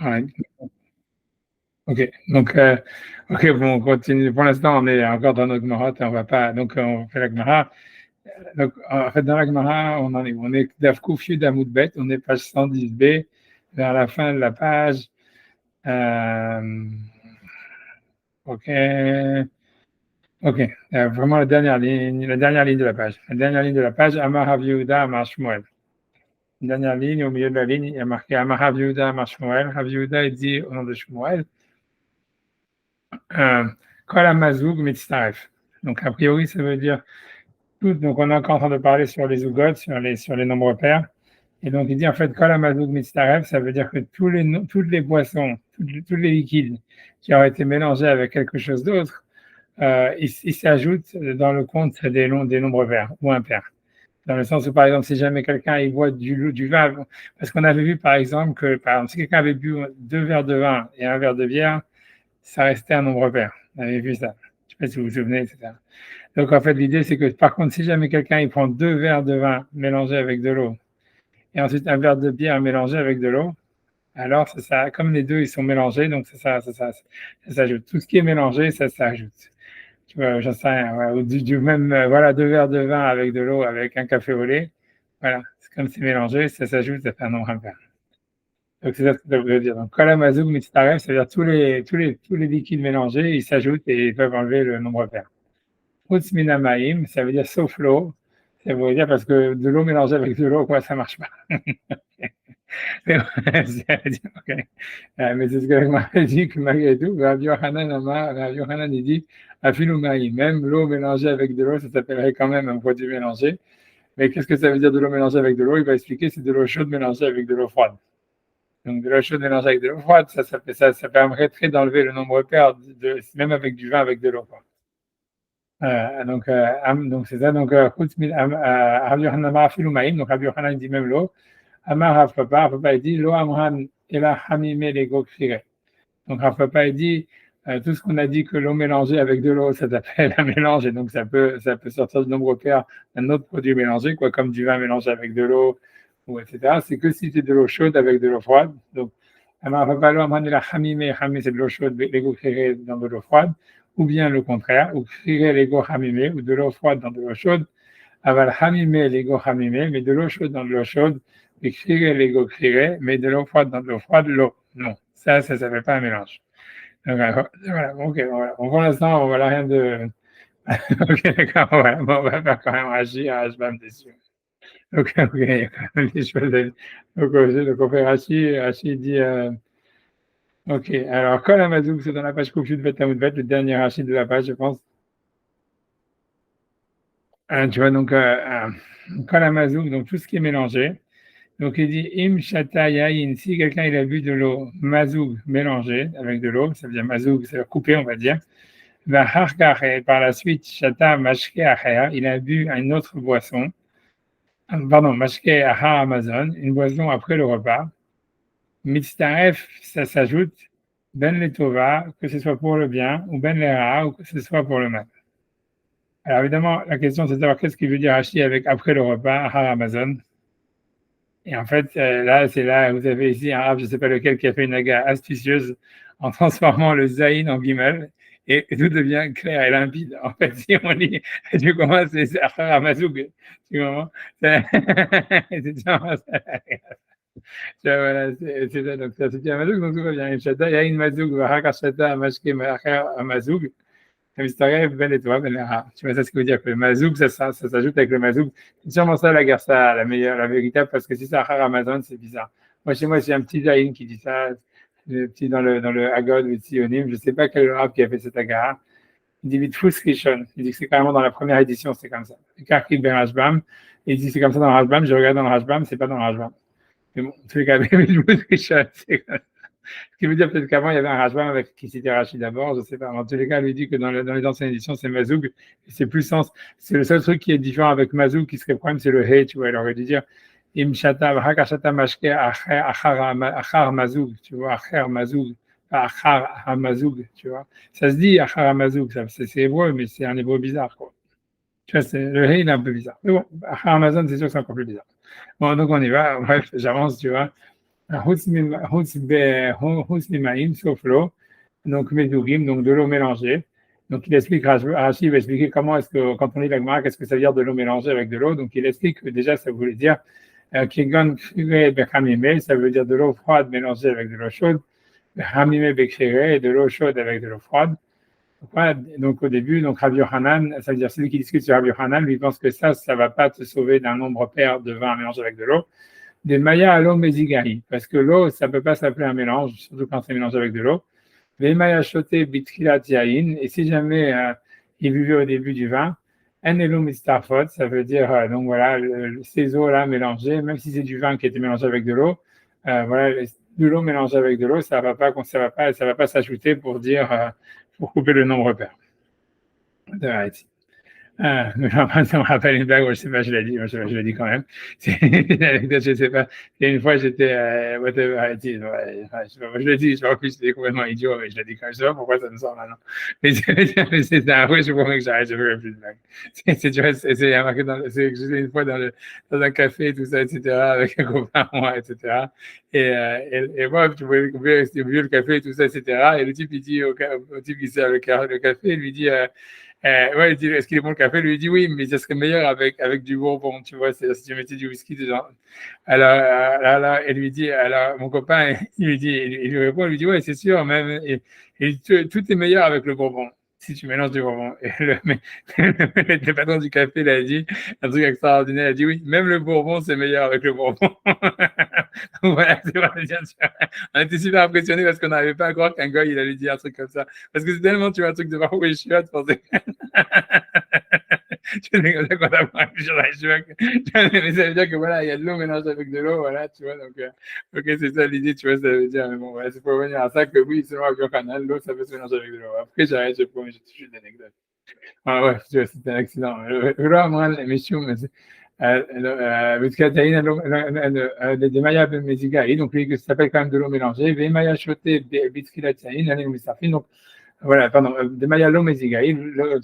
Ouais. Ok, donc, ok, bon, on continue. Pour l'instant, on est encore dans nos Gemara, on va pas, donc on fait la Gemara. Donc, en fait, dans la Gemara, on en est, on est Daf Kuf Yud Amud Bet, on est page 110b, vers la fin de la page. Euh, ok, ok, vraiment la dernière ligne de la page. La dernière ligne de la page, Amar Rav Yehuda, Amar Shmuel. Dernière ligne, au milieu de la ligne, il y a marqué Amar Rav Yehuda, Amar Shmuel. Rav Yehuda, il dit au nom de Shmuel, Kol HaMazug Mitzaref. Donc, a priori, ça veut dire tout. Donc, on est encore en train de parler sur les zugot, sur les nombres pairs. Et donc, il dit en fait, Kol HaMazug Mitzaref, ça veut dire que toutes les boissons, tous les liquides qui auraient été mélangés avec quelque chose d'autre, ils s'ajoutent dans le compte des nombres pairs ou impairs. Dans le sens où, par exemple, si jamais quelqu'un il boit du vin, parce qu'on avait vu, par exemple, que par exemple, si quelqu'un avait bu 2 verres de vin et 1 verre de bière, ça restait un nombre pair. On avait vu ça. Je ne sais pas si vous vous souvenez, etc. Donc, en fait, l'idée, c'est que, par contre, si jamais quelqu'un il prend 2 verres de vin mélangés avec de l'eau et ensuite 1 verre de bière mélangé avec de l'eau, alors, c'est ça, comme les deux, ils sont mélangés, donc c'est ça, ça s'ajoute. Tout ce qui est mélangé, ça s'ajoute. Tu vois, j'en sais rien. Ouais, ou du même, voilà, 2 verres de vin avec de l'eau, avec un café au lait. Voilà, c'est comme c'est mélangé, ça s'ajoute, ça fait un nombre impair. Donc, c'est ça ce que ça veut dire. Donc, Kalamazoug Mitztaref, c'est-à-dire tous les liquides mélangés, ils s'ajoutent et ils peuvent enlever le nombre pair. Utz Minamaim, ça veut dire sauf l'eau. Ça veut dire parce que de l'eau mélangée avec de l'eau, quoi, ça marche pas. Mais, okay. Mais c'est ce que m'a dit que malgré tout, Rabbi Yochanan, il dit, Afiloumaïm, même l'eau mélangée avec de l'eau, ça s'appellerait quand même un produit mélangé. Mais qu'est-ce que ça veut dire de l'eau mélangée avec de l'eau? Il va expliquer, c'est de l'eau chaude mélangée avec de l'eau froide. Donc, de l'eau chaude mélangée avec de l'eau froide, ça permettrait d'enlever le nombre pair, même avec du vin avec de l'eau. Donc c'est ça. Donc, Rabbi Yochanan Amar Filoumaïm, donc Rabbi Yochanan dit même l'eau. Amar Rav Papa, il dit Lo Amran Ela Hamime Lego Kfire. Donc Rav Papa, il dit tout ce qu'on a dit que l'eau mélangée avec de l'eau, ça s'appelle un mélange, et donc ça peut sortir du nombre pair d'un autre produit mélangé, quoi, comme du vin mélangé avec de l'eau, ou etc. C'est que si c'est de l'eau chaude avec de l'eau froide. Donc, Amar Rav Papa, Lo Amran Ela Hamime, Hamime, c'est de l'eau chaude, Lego Kfire dans de l'eau froide, ou bien le contraire, ou Kfire Lego Hamime, ou de l'eau froide dans de l'eau chaude. Aval Hamime Lego Hamime, mais de l'eau chaude dans de l'eau chaude. Écrire l'ego crier, mais de l'eau froide dans de l'eau froide, l'eau. Non, ça s'appelle pas un mélange. Donc, voilà, ok, voilà. Bon, pour l'instant, on voit rien de. Ok, d'accord, voilà. Bon, on va faire quand même Rachi à Hashbam dessus. Ok, il y a quand même des choses. Donc, on fait Rachi dit. Ok, alors, Kol Amazouk, c'est dans la page Koufut Bet Amoudbet, le dernier Rachi de la page, je pense. Tu vois, donc, Kol Amazouk, donc tout ce qui est mélangé. Donc il dit im shata yain, si quelqu'un il a bu de l'eau mazoug mélangée avec de l'eau, ça veut dire mazoug, c'est coupé on va dire, va harkar et par la suite shata mashke acher, il a bu une autre boisson, pardon, mashke ahar amazon, une boisson après le repas, mitztaref, ça s'ajoute, ben letova, que ce soit pour le bien, ou ben lera, ou que ce soit pour le mal. Alors évidemment, la question c'est de savoir qu'est-ce qu'il veut dire Rashi avec après le repas, ahar amazon. Et en fait, là, c'est là, vous avez ici un rab, je ne sais pas lequel, qui a fait une aga astucieuse en transformant le zaïn en gimel, et tout devient clair et limpide. En fait, si on lit, tu commences, c'est Achar Amazoug, tu comprends? Voilà, c'est ça, donc ça se dit Amazoug, donc tout va bien. Shata, Yain Mazoug, Vahakar Shata, Mashke, Achar Amazoug, ben et toi, ben tu vois, ça, ce que veut dire que le mazoug, ça s'ajoute avec le mazoug. C'est sûrement ça la garça, la meilleure, la véritable, parce que si c'est Achar Amazon, c'est bizarre. Moi, chez moi, j'ai un petit Zaïn qui dit ça, le petit dans le Agod ou Sionim, je ne sais pas quel rab qui a fait cet agara. Il dit Vitfus Rishon. Il dit que c'est carrément dans la première édition, c'est comme ça. Karkil Ben Hashbam. Il dit c'est comme ça dans le Hashbam. Je regarde dans le Hashbam, c'est pas dans le Hashbam. Mais bon, en tous les cas, Vitfus Rishon, c'est comme ça. Ce qui veut dire peut-être qu'avant, il y avait un Rajbam avec qui citait Rachid d'abord, je ne sais pas. En tous les cas, il lui dit que dans les anciennes éditions, c'est Mazoug. C'est plus sens. C'est le seul truc qui est différent avec Mazoug qui serait problème, c'est le He, tu vois. Il aurait dû dire Im Shata, Hakashata Mashke, Achar Mazoug, tu vois, Achar Mazoug, Achar Hamazoug, tu vois. Ça se dit Achar Hamazoug, c'est hébreu, mais c'est un hébreu bizarre, quoi. Tu vois, le He, il est un peu bizarre. Mais bon, Achar Amazon, c'est sûr que c'est encore plus bizarre. Bon, donc on y va. Bref, j'avance, tu vois. Hutz Mimaim, sauf l'eau, donc Mezugim, donc de l'eau mélangée. Donc il explique, Rashi va expliquer comment est-ce que, quand on lit la Gemara, qu'est-ce que ça veut dire de l'eau mélangée avec de l'eau. Donc il explique que déjà ça voulait dire Kegon Kire Bechamime, ça veut dire de l'eau froide mélangée avec de l'eau chaude, Bechamime Bekire, et de l'eau chaude avec de l'eau froide. Voilà, donc au début, donc Rabbi Yochanan, ça veut dire celui qui discute sur Rabbi Yochanan, lui pense que ça va pas te sauver d'un nombre pair de vin mélangé avec de l'eau. Des maya à l'eau mezigaï, parce que l'eau, ça peut pas s'appeler un mélange, surtout quand c'est mélangé avec de l'eau. Les maya choté bitrilat yain, et si jamais il buvait au début du vin, en elo mistarfot, ça veut dire donc voilà ces eaux là mélangées, même si c'est du vin qui a été mélangé avec de l'eau, voilà de l'eau mélangée avec de l'eau, ça va pas s'ajouter pour dire pour couper le nombre pair. Ah, ça me rappelle une blague, je sais pas, je l'ai dit, je l'ai dit quand même. C'est une anecdote, je sais pas. Et une fois, j'étais, whatever, je l'ai dit, je crois que j'étais complètement idiot, mais je l'ai dit quand même, je sais pas pourquoi ça me sort maintenant. Mais c'est un vrai, je promets que j'arrête, je veux plus de blague. C'est marqué j'étais une fois dans un café, et tout ça, etc., avec un copain, moi, etc. Et moi, tu voulais le café, et tout ça, etc. Et le type, il dit au type qui sert le café, il lui dit, ouais, il dit, est-ce qu'il est bon le café? Lui, il dit oui, mais ça serait meilleur avec du bourbon, tu vois, si tu mettais du whisky dedans. Alors, elle lui dit, alors, mon copain, il lui répond, il lui dit, ouais, c'est sûr, même, et tout est meilleur avec le bourbon, si tu mélanges du bourbon. Et le patron du café, il a dit, un truc extraordinaire, il a dit, oui, même le bourbon, c'est meilleur avec le bourbon. Donc voilà, c'est vrai, bien sûr. On était super impressionnés parce qu'on n'arrivait pas à croire qu'un gars, il allait dire un truc comme ça. Parce que c'est tellement, tu vois, un truc de voir où je suis là, de penser. Tu sais, comme ça, quand t'apprends à sur la cheveux, mais ça veut dire que voilà, il y a de l'eau mélangée avec de l'eau, voilà, tu vois, donc, ok, c'est ça l'idée, tu vois, ça veut dire, mais bon, voilà, c'est pour revenir à ça que oui, selon Avion Canal, l'eau, ça peut se mélanger avec de l'eau. Après, j'arrête, je promets, j'ai toujours une anecdote. Ah ouais, tu vois, c'était un accident. Là, moi, mais des Maya Mezigaï, donc ça s'appelle quand même de l'eau mélangée, des Maya choté donc voilà, pardon, des Maya l'eau Mezigaï, quand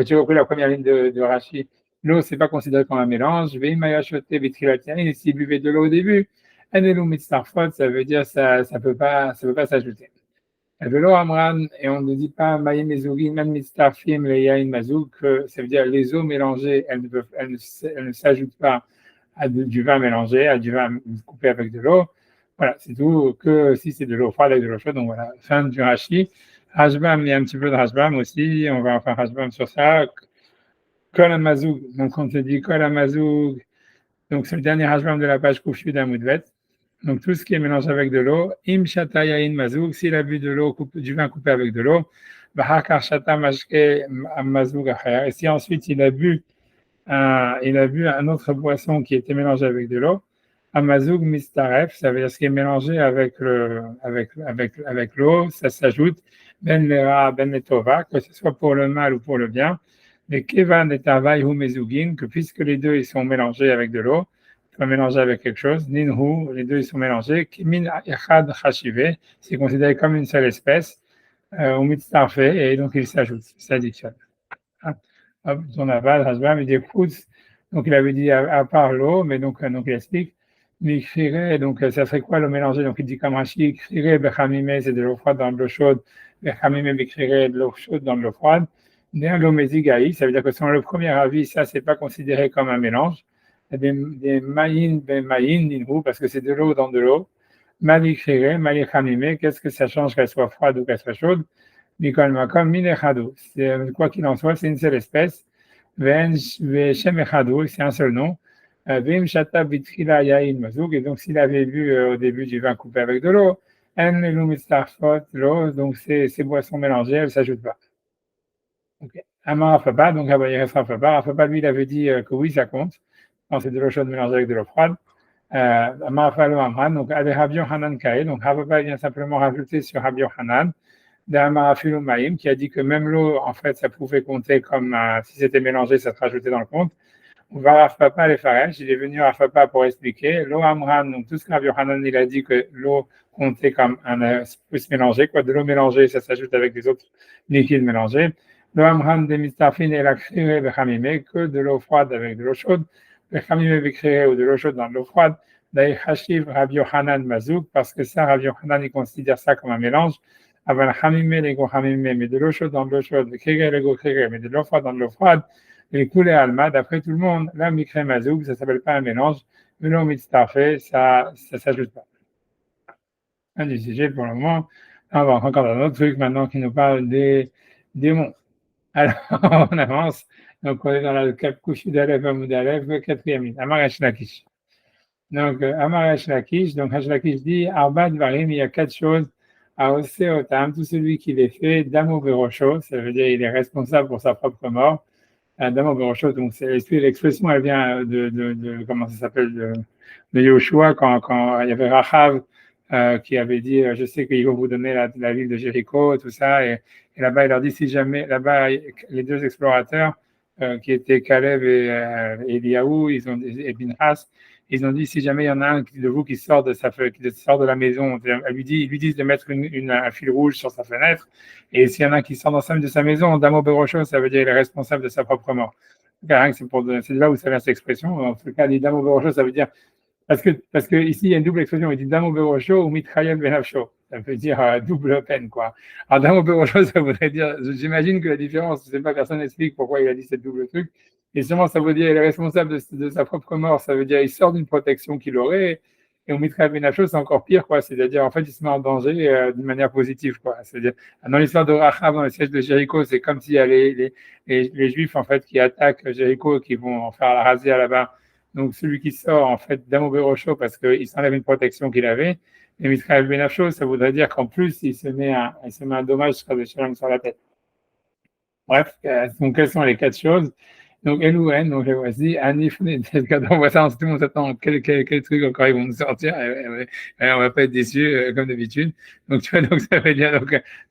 tu as repris la première ligne de Rashi, l'eau, c'est pas considéré comme un mélange, des Maya choté et s'il buvait de l'eau au début, l'eau Mitzarfot, ça veut dire ça peut pas s'ajouter. Velo Amran, et on ne dit pas Maïm Mezougim, même Mistafim, les Yain Mazoug, que ça veut dire les eaux mélangées, elles ne s'ajoutent pas à du vin mélangé, à du vin coupé avec de l'eau. Voilà, c'est tout, que si c'est de l'eau froide avec de l'eau chaude. Donc voilà, fin du Rashi. Hashbam, il y a un petit peu de Hashbam aussi, on va en faire Hashbam sur ça. Kol Amazoug, donc on te dit Kol Amazoug, donc c'est le dernier Hashbam de la page Koufyu d'Amoudvet. Donc tout ce qui est mélangé avec de l'eau, im shata yain mazoug, s'il a bu de l'eau, du vin coupé avec de l'eau, bahakar shata mashke mazoug acher, et si ensuite il a bu un autre boisson qui était mélangé avec de l'eau, amazoug mistaref, ça veut dire ce qui est mélangé avec l'eau, ça s'ajoute ben lera ben letova, que ce soit pour le mal ou pour le bien, mais kevan et tavai hu mezugin, que puisque les deux ils sont mélangés avec de l'eau, pas mélangé avec quelque chose. Ninhu, les deux ils sont mélangés. Min echad chashive, c'est considéré comme une seule espèce. Au mitzarfe, et donc ils s'ajoutent, ils s'additionnent. Hop, son aval, Hasbam, il dit écoute, donc il avait dit à part l'eau, mais donc il explique. Mais donc ça serait quoi le mélanger? Donc il dit comme Rashi, krire bechamime, c'est de l'eau froide dans de l'eau chaude, bechamime bekrire, de l'eau chaude dans de l'eau froide. L'eau mezigaï, ça veut dire que selon le premier avis, ça c'est pas considéré comme un mélange des maïn, ben maïn, parce que c'est de l'eau dans de l'eau. Malikhere, malichamime, qu'est-ce que ça change qu'elle soit froide ou qu'elle soit chaude? Mikol makom, minechado. Quoi qu'il en soit, c'est une seule espèce. Veshem echado, c'est un seul nom. Vim shata bitrila yain mazoug, et donc s'il avait bu au début du vin coupé avec de l'eau, en lumistarfot, l'eau, donc ces boissons mélangées, elles ne s'ajoutent pas. Okay. Amar Afaba, donc Abayres Afaba. Afaba, lui, il avait dit que oui, ça compte quand c'est de l'eau chaude mélangée avec de l'eau froide. Amar Afalo Amran, donc avec Rabbi Yochanan Kae, donc Afaba vient simplement rajouter sur Rabbi Yochanan, d'Amar Afilu Maïm, qui a dit que même l'eau, en fait, ça pouvait compter comme si c'était mélangé, ça se rajoutait dans le compte. Varaf Papa les Faresh, il est venu à Papa pour expliquer. L'eau Amran, donc tout ce que Rabbi Yochanan, il a dit que l'eau comptait comme peut se mélanger, quoi. De l'eau mélangée, ça s'ajoute avec des autres liquides mélangés. L'eau Amran de Mistafin et la Krire Bechamime, que de l'eau froide avec de l'eau chaude. Bechamime Bekhrire ou de l'eau chaude dans de l'eau froide. Daïchashiv Rabbi Yochanan Mazouk, parce que ça, Rabbi Yochanan, il considère ça comme un mélange. Aval Hamimé, l'ego Hamimé, mais de l'eau chaude dans de l'eau chaude, le Kégé, l'ego Kégé, mais de l'eau froide dans de l'eau froide, les coulées Alma, d'après tout le monde, là, Mikre Mazouk, ça s'appelle pas un mélange, mais l'eau Mitztarfé, ça s'ajoute pas. Un du sujet pour le moment. On va encore dans un autre truc maintenant qui nous parle des démons. Alors, on avance. Donc, on est dans la couche d'Alef, Amoudalef, le quatrième ligne. Amaresh Lakish. Donc, Amaresh Lakish. Donc, Hash Lakish dit, Arba Dvarim, il y a 4 choses à Osé Otam, tout celui qui les fait, Damo Berosho, ça veut dire il est responsable pour sa propre mort. Damo Berosho, donc l'expression, elle vient de comment ça s'appelle, de Yoshua, quand il y avait Rachav, qui avait dit, je sais qu'il va vous donner la ville de Jéricho, tout ça, et là-bas, il leur dit, si jamais, là-bas, les deux explorateurs, qui étaient Caleb et Eliaou, et Binhas, ils ont dit, si jamais il y en a un de vous qui sort de la maison, ils lui disent de mettre un fil rouge sur sa fenêtre, et s'il y en a un qui sort d'ensemble de sa maison, Damo Berosho, ça veut dire qu'il est responsable de sa propre mort. C'est là où ça vient cette expression. En tout cas, Damo Berosho, ça veut dire parce que ici, il y a une double expression. Il dit Damo Berosho ou Mitrayel Benafsho. Ça veut dire double peine, quoi. Alors, Damo Berosho, ça voudrait dire, j'imagine que la différence, je sais pas, personne n'explique pourquoi il a dit cette double truc. Et sûrement, ça veut dire, il est responsable de sa propre mort. Ça veut dire, il sort d'une protection qu'il aurait. Et au Mitrayel Benafsho, c'est encore pire, quoi. C'est-à-dire, en fait, il se met en danger d'une manière positive, quoi. C'est-à-dire, dans l'histoire de Rachav, dans le siège de Jéricho, c'est comme s'il y a les Juifs, en fait, qui attaquent Jéricho, qui vont faire la razzia là-bas. Donc, celui qui sort, en fait, Damo Berosho, parce qu'il s'enlève une protection qu'il avait. Et Mitrael Benafsho, ça voudrait dire qu'en plus, il se met un dommage sur la tête. Bref, donc, quelles sont les 4 choses? Donc, Elouen, donc, les voici. Anifne, quand on voit ça, tout le monde s'attend, quel truc encore ils vont nous sortir? On va pas être déçus, comme d'habitude. Donc, tu vois, donc, ça veut dire,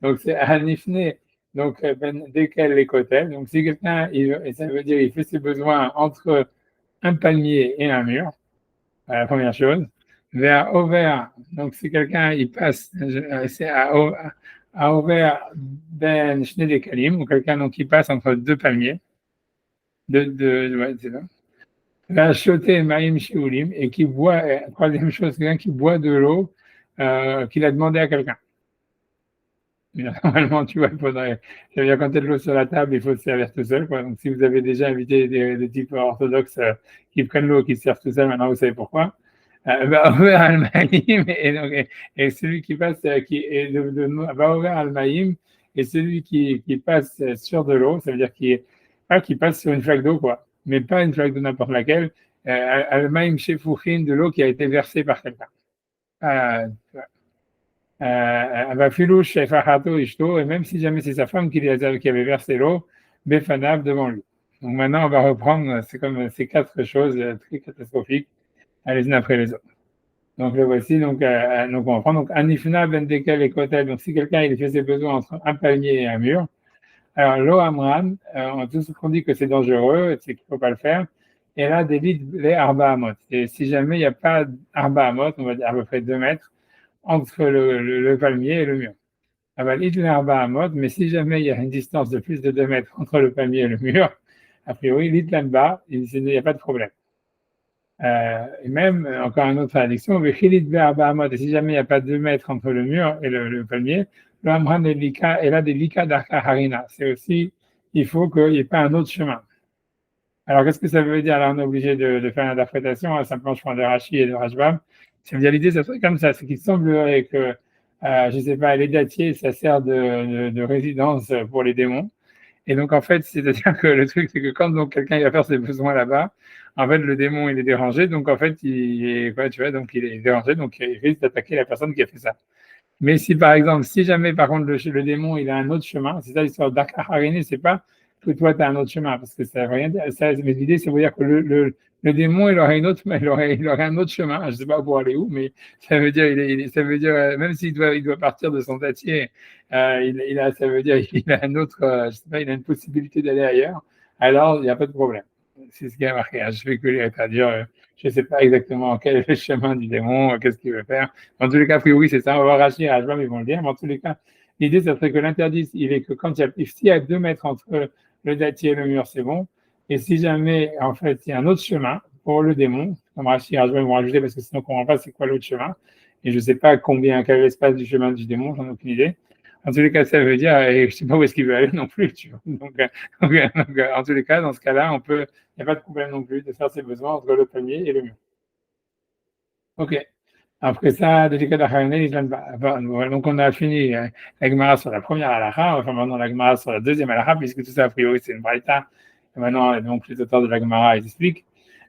donc, c'est Anifne. Donc, desquels les côtés. Donc, si quelqu'un, ça veut dire, il fait ses besoins entre un palmier et un mur, la première chose. Vers Over, donc si quelqu'un il passe, c'est à Over Ben Shnedekalim, ou quelqu'un donc qui passe entre 2 palmiers, ouais, c'est ça. Vers Shoté Maïm Shiulim, et qui boit, troisième chose, quelqu'un qui boit de l'eau qu'il a demandé à quelqu'un. Normalement, tu vois, ça veut dire quand tu as de l'eau sur la table, il faut se servir tout seul, quoi. Donc, si vous avez déjà invité des types orthodoxes qui prennent l'eau, qui se servent tout seul, maintenant vous savez pourquoi. Et celui qui passe, qui est va ouvrir Al-Maïm, et celui qui passe sur de l'eau, ça veut dire qui passe sur une flaque d'eau, quoi, mais pas une flaque d'eau n'importe laquelle. Al-Maïm chez Fouchin, de l'eau qui a été versée par quelqu'un. Et même si jamais c'est sa femme qui avait versé l'eau, Befanav devant lui. Donc maintenant, on va reprendre, c'est comme ces 4 choses très catastrophiques, les unes après les autres. Donc le voici, donc on va prendre, donc Anifna ben Dekel et Kotel, donc si quelqu'un il fait ses besoins entre un palmier et un mur, alors l'eau Amran, tout ce qu'on dit que c'est dangereux, c'est qu'il ne faut pas le faire, et là, d'évite les Arba Amot. Et si jamais il n'y a pas d'Arba Amot, on va dire à peu près 2 mètres, entre le palmier et le mur. Mais si jamais il y a une distance de plus de 2 mètres entre le palmier et le mur, a priori, l'itlanba, il n'y a pas de problème. Et même, encore une autre traduction, et si jamais il n'y a pas 2 mètres entre le mur et le palmier, le Amran et là des Lika d'Arka Harina. C'est aussi, il faut qu'il n'y ait pas un autre chemin. Alors, qu'est-ce que ça veut dire? Alors, on est obligé de faire une interprétation, simplement, je prends de Rashi et de Rashbam. Ça veut dire l'idée, ça serait comme ça, c'est qu'il semblerait que, je ne sais pas, les dattiers, ça sert de résidence pour les démons. Et donc, en fait, c'est-à-dire que le truc, c'est que quand donc quelqu'un va faire ses besoins là-bas, en fait, le démon, il est dérangé, donc en fait, il est dérangé, donc il risque d'attaquer la personne qui a fait ça. Mais si, par exemple, si jamais, par contre, le démon, il a un autre chemin, c'est ça l'histoire d'Akharini, c'est pas que toi, tu as un autre chemin, parce que ça veut rien dire. Mais l'idée, c'est de dire que le démon, il aurait un autre chemin. Je sais pas pour aller où, mais ça veut dire, même s'il doit partir de son dattier, ça veut dire, il a un autre, je sais pas, il a une possibilité d'aller ailleurs. Alors, il n'y a pas de problème. C'est ce qui a marqué. Je spécule, c'est-à-dire, je ne sais pas exactement quel est le chemin du démon, qu'est-ce qu'il veut faire. En tous les cas, a priori, c'est ça. On va racheter à Ajbam, ils vont le dire. Mais en tous les cas, l'idée, ça serait que l'interdit, il est que s'il y a 2 mètres entre le dattier et le mur, c'est bon. Et si jamais, en fait, il y a un autre chemin pour le démon, comme Rachid et Rajba vont rajouter parce que sinon on ne comprend pas c'est quoi l'autre chemin. Et je ne sais pas combien, quel est l'espace du chemin du démon, j'en ai aucune idée. En tous les cas, ça veut dire, et je ne sais pas où est-ce qu'il veut aller non plus, tu vois. En tous les cas, dans ce cas-là, il n'y a pas de problème non plus de faire ses besoins entre le palmier et le mur. Ok. Après ça, donc on a fini la Gemara sur la première halakha, enfin maintenant la Gemara sur la deuxième halakha, puisque tout ça a priori c'est une braïta. Et maintenant, donc les auteurs de la Gemara ils expliquent.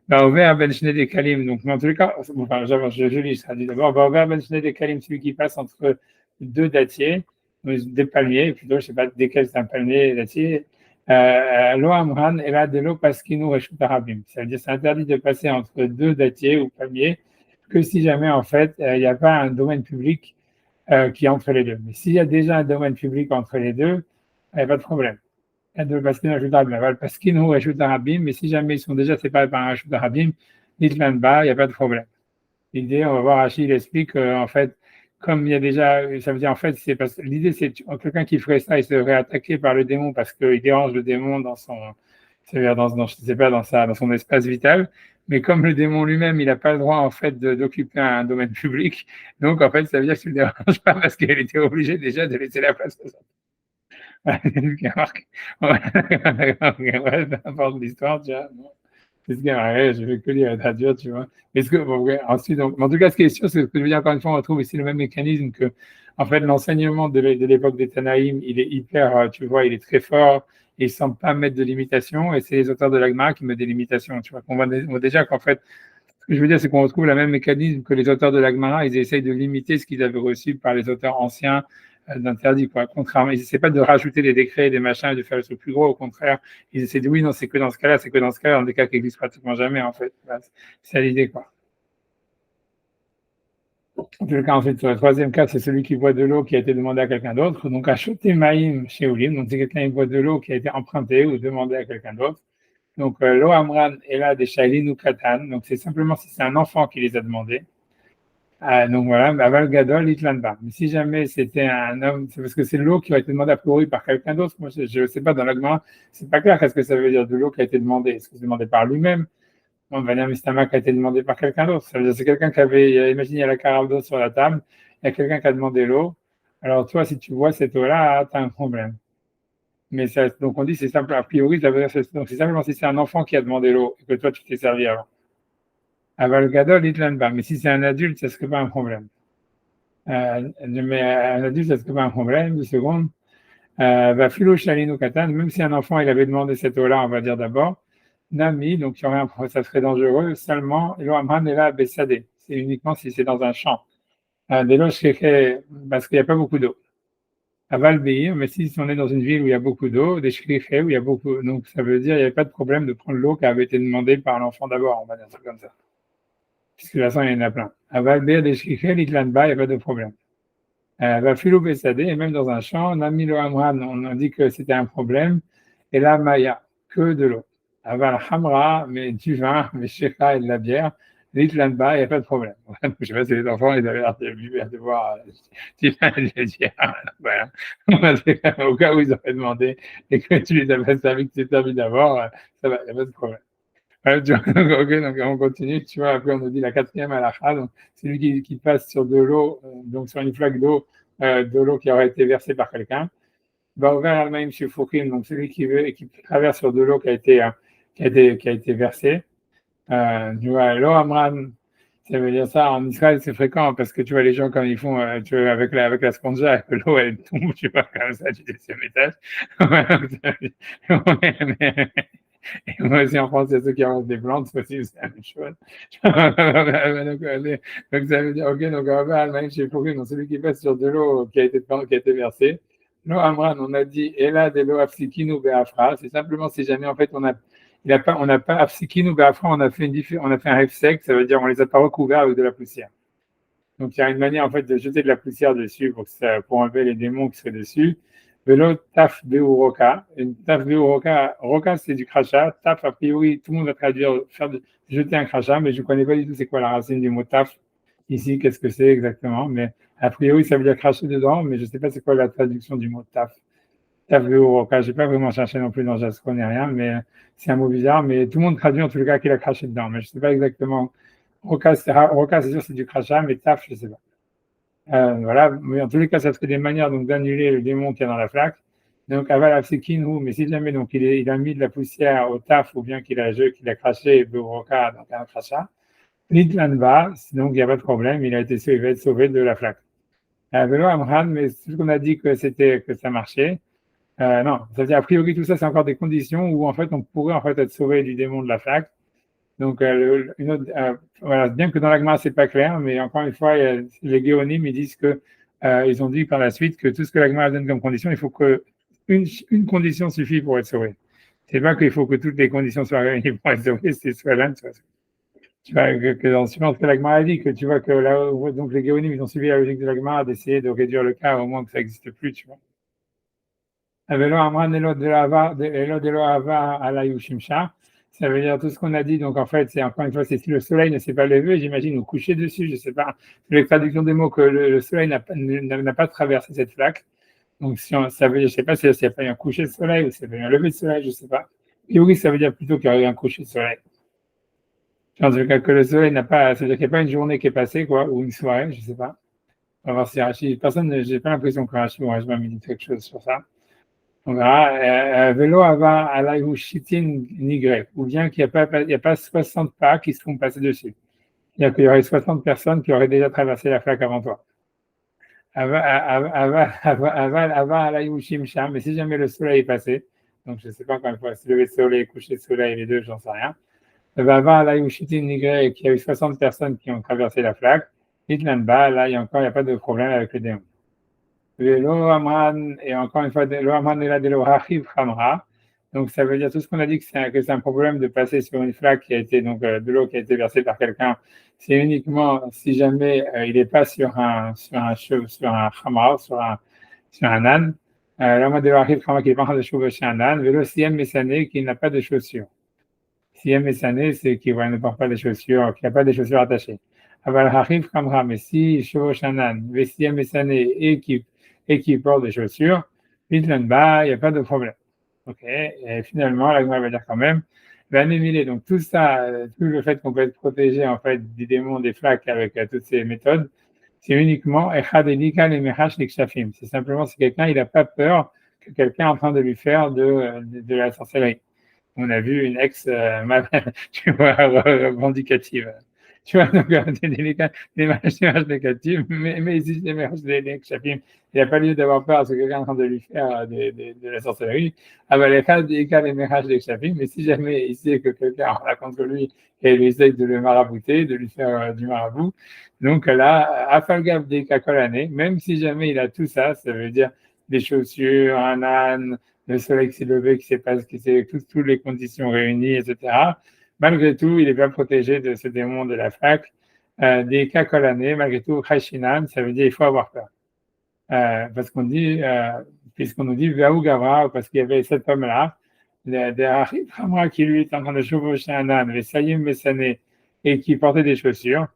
Baover ben Shnei des Kalim, donc dans tous les cas, enfin, je lis, ça dit d'abord, Baover ben Shnei des Kalim, celui qui passe entre deux dattiers, des palmiers, plutôt, je ne sais pas desquels c'est un palmier dattier, Lo Amran et là de l'eau Paskinu Reshut Arabim. Ça veut dire c'est interdit de passer entre deux dattiers ou palmiers que si jamais en fait il n'y a pas un domaine public qui est entre les deux. Mais s'il y a déjà un domaine public entre les deux, il n'y a pas de problème. De Paskinu Reshut Arabim. Paskinu Reshut Arabim, mais si jamais ils sont déjà séparés par un Reshut Arabim, Nitlan Ba, il n'y a pas de problème. L'idée, on va voir, Achille explique en fait, comme il y a déjà, ça veut dire en fait, c'est parce que l'idée, c'est quelqu'un qui ferait ça, il serait attaqué par le démon parce qu'il dérange le démon dans son, c'est-à-dire je sais pas, dans son espace vital. Mais comme le démon lui-même, il n'a pas le droit en fait d'occuper un domaine public, donc en fait, ça veut dire qu'il ne le dérange pas parce qu'il était obligé déjà de laisser la place aux autres. C'est ce qui a marqué. Ouais, peu importe l'histoire, tu vois. C'est ce qui est marrant, je vais que lire la dure, tu vois. Est-ce que, bon, ouais, ensuite, donc, en tout cas, ce qui est sûr, c'est que je veux dire, encore une fois, on retrouve ici le même mécanisme que, en fait, l'enseignement de l'époque des Tanaïm, il est hyper, tu vois, il est très fort, et il ne semble pas mettre de limitation, et c'est les auteurs de l'Agma qui mettent des limitations, tu vois. On voit déjà qu'en fait, ce que je veux dire, c'est qu'on retrouve le même mécanisme que les auteurs de l'Agmara, ils essayent de limiter ce qu'ils avaient reçu par les auteurs anciens d'interdit, quoi. Contrairement, ils essaient pas de rajouter des décrets, des machins, et de faire le truc plus gros, au contraire, ils essaient de oui, non, c'est que dans ce cas-là, c'est que dans ce cas-là, dans des cas qui n'existent pratiquement jamais, en fait. Voilà, c'est l'idée, quoi. En tout cas, ensuite, sur le troisième cas, c'est celui qui boit de l'eau qui a été demandée à quelqu'un d'autre. Donc, acheter maïm chez Oulim, donc c'est quelqu'un qui boit de l'eau qui a été empruntée ou demandée à quelqu'un d'autre. Donc, l'eau amran est là des shailin ou katan. Donc, c'est simplement si c'est un enfant qui les a demandés. Donc voilà, Aval Gadol, Itlanba. Mais si jamais c'était un homme, c'est parce que c'est l'eau qui a été demandée a priori par quelqu'un d'autre. Moi, je ne sais pas, dans l'agma, c'est pas clair qu'est-ce que ça veut dire de l'eau qui a été demandée. Est-ce que c'est demandé par lui-même? On va dire Mistama qui a été demandé par quelqu'un d'autre. Ça veut dire c'est quelqu'un qui avait, imaginez, il y a la carafe d'eau sur la table, il y a quelqu'un qui a demandé l'eau. Alors toi, si tu vois cette eau-là, tu as un problème. Mais ça, donc on dit c'est simple, a priori, ça veut dire donc c'est simplement si c'est un enfant qui a demandé l'eau et que toi tu t'es servi avant. Aval Gadol, Itlanba. Mais si c'est un adulte, ça serait pas un problème. Mais un adulte, ça serait pas un problème, 2 secondes. Philo Shalino Katan, même si un enfant il avait demandé cette eau-là, on va dire d'abord, Nami, donc il y aurait ça serait dangereux, seulement, Eloamran est là Bessadé. C'est uniquement si c'est dans un champ. Des loges parce qu'il n'y a pas beaucoup d'eau. À Valbeir, mais si on est dans une ville où il y a beaucoup d'eau, des shrichés où il y a beaucoup, donc ça veut dire qu'il n'y avait pas de problème de prendre l'eau qui avait été demandée par l'enfant d'abord, on va dire ça comme ça. Puisque de toute façon, il y en a plein. À Valbeir, des shrichés, l'Itlanba, il n'y a pas de problème. Philo Bessadé, et même dans un champ, Nami Lo Amran, on a dit que c'était un problème, et là, Maya, que de l'eau. Aval Hamra, mais du vin, mais Shekha et de la bière, l'Itlanba, il n'y a pas de problème. Je ne sais pas si les enfants, ils avaient l'air de boire du vin et de la bière. Voilà. Au cas où ils auraient demandé et que tu les avais servi, que tu t'es servi d'abord, ça va, il n'y a pas de problème. Ok, donc on continue, tu vois, après on nous dit la quatrième halakha, donc c'est lui qui passe sur de l'eau, donc sur une flaque d'eau, de l'eau qui aurait été versée par quelqu'un. Baover al-Maim Shifouchim, donc celui qui veut et qui traverse sur de l'eau qui a été versée. Tu vois, l'eau Amran, ça veut dire ça, en Israël c'est fréquent parce que tu vois les gens quand ils font, tu vois, avec la spongia, l'eau elle tombe, tu vois, comme ça, du 10e étage. Et moi aussi en France, il y a ceux qui avancent des plantes, ça aussi c'est la même chose. Donc ça veut dire, ok, donc on va Allemagne chez Fourim, donc celui qui passe sur de l'eau qui a été versée. L'eau Amran, on a dit, et là, de l'eau Afsikinu Beafra, c'est simplement si jamais en fait on n'a pas Afsikinu Beafra, on a fait un refsek, ça veut dire on les a pas recouverts avec de la poussière. Donc il y a une manière en fait de jeter de la poussière dessus pour enlever les démons qui seraient dessus. Velo taf roka. Une taf roka. Roka c'est du crachat. Taf a priori tout le monde va traduire jeter un crachat, mais je ne connais pas du tout c'est quoi la racine du mot taf ici. Qu'est-ce que c'est exactement? Mais a priori ça veut dire cracher dedans, mais je ne sais pas c'est quoi la traduction du mot taf. Taf roka. Je n'ai pas vraiment cherché non plus dans Jasco ni rien, mais c'est un mot bizarre. Mais tout le monde traduit en tout cas qu'il a craché dedans, mais je ne sais pas exactement Roca, c'est sûr, c'est du crachat, mais taf, je sais pas. Voilà, mais en tous les cas, ça serait des manières donc d'annuler le démon qui est dans la flaque. Donc, aval afsekinhu, mais si jamais donc il a mis de la poussière au taf ou bien qu'il a craché roca, donc un crachat, l'itlan va, donc il n'y a pas de problème, il va être sauvé de la flaque. Velo amran, mais ce qu'on a dit que ça marchait. Non, ça veut dire a priori tout ça c'est encore des conditions où en fait on pourrait en fait être sauvé du démon de la flaque. Donc voilà, bien que dans l'agma c'est pas clair, mais encore une fois les géonymes ils disent que ils ont dit par la suite que tout ce que l'agma donne comme condition, il faut que une condition suffit pour être sauvé. C'est pas qu'il faut que toutes les conditions soient réunies pour être sauvé, c'est soit l'un, soit tu vois, que dans ce que l'agma a dit, que tu vois que là, donc les géonymes ils ont suivi la logique de l'agma d'essayer de réduire le cas au moins que ça n'existe plus, tu vois. Avelo Amran Elo de lo Ava ala Yushimsha. Ça veut dire tout ce qu'on a dit. Donc, en fait, c'est encore une fois, c'est si le soleil ne s'est pas levé, j'imagine, ou couché dessus, je ne sais pas. Les traductions des mots que le soleil n'a pas traversé cette flaque. Donc, ça veut dire, je ne sais pas s'il n'y a pas eu un coucher de soleil ou s'il y a eu un lever de soleil, je ne sais pas. Et oui, ça veut dire plutôt qu'il y a eu un coucher de soleil. En tout cas, que le soleil n'a pas, ça veut dire qu'il n'y a pas une journée qui est passée, quoi, ou une soirée, je ne sais pas. On va voir si Rachid, personne, j'ai pas l'impression que Rachid ou Rachid me dit quelque chose sur ça. On verra. Vélo avant à la chitin nigré, ou bien qu'il n'y a pas 60 pas qui se font passer dessus. C'est-à-dire qu'il y aurait 60 personnes qui auraient déjà traversé la flaque avant toi. Avant à la sham, mais si jamais le soleil est passé, donc je ne sais pas encore une fois, si le soleil, coucher de soleil, les deux, j'en sais rien. Avant à la chitin nigré, qu'il y a eu 60 personnes qui ont traversé la flaque, Hitlanba, là, il n'y a pas de problème avec le démon. Et encore une fois, donc ça veut dire tout ce qu'on a dit que c'est un problème de passer sur une flaque qui a été donc de l'eau qui a été versée par quelqu'un. C'est uniquement si jamais il n'est pas sur un khamar, sur un âne. L'homme de l'Archiv Khama qui est pas en train de chevaucher un âne. Vélo Siem Messané qui n'a pas de chaussures. Siem Messané, c'est qui ne porte pas de chaussures, qui n'a pas de chaussures attachées. Aval Harif Khamra, mais si chevauche un âne, Siem Messané et qui porte des chaussures, Mitlanba, il n'y a pas de problème. Ok, et finalement, la Gemara va dire quand même, donc tout ça, tout le fait qu'on peut être protégé en fait des démons, des flaques avec toutes ces méthodes, c'est uniquement Echad Elika les Mechash Likshafim. C'est simplement si quelqu'un il n'a pas peur que quelqu'un est en train de lui faire de la sorcellerie. On a vu une ex, tu vois, revendicative. Tu vois, donc, des marches négatives, mais ici, des marches négatives. Il n'y a pas lieu d'avoir peur parce que quelqu'un est en train de lui faire de la sorcellerie. Ah ben, les cas, les marches négatives, mais si jamais il sait que quelqu'un en a contre lui et il essaye de le marabouter, de lui faire du marabout, donc là, Afalgav des Kakolané, même si jamais il a tout ça, ça veut dire des chaussures, un âne, le soleil qui s'est levé, qui s'est passé, qui s'est toutes les conditions réunies, etc. Malgré tout, il n'est pas protégé de ce démon de la flaque. Des cas colanés, malgré tout, Khashinan, ça veut dire il faut avoir peur. Parce qu'on dit, puisqu'on nous dit Vaou Gavra, parce qu'il y avait cet homme-là, des qui lui est en train de chevaucher un âne, Vesayim Vesané, et qui portait des chaussures.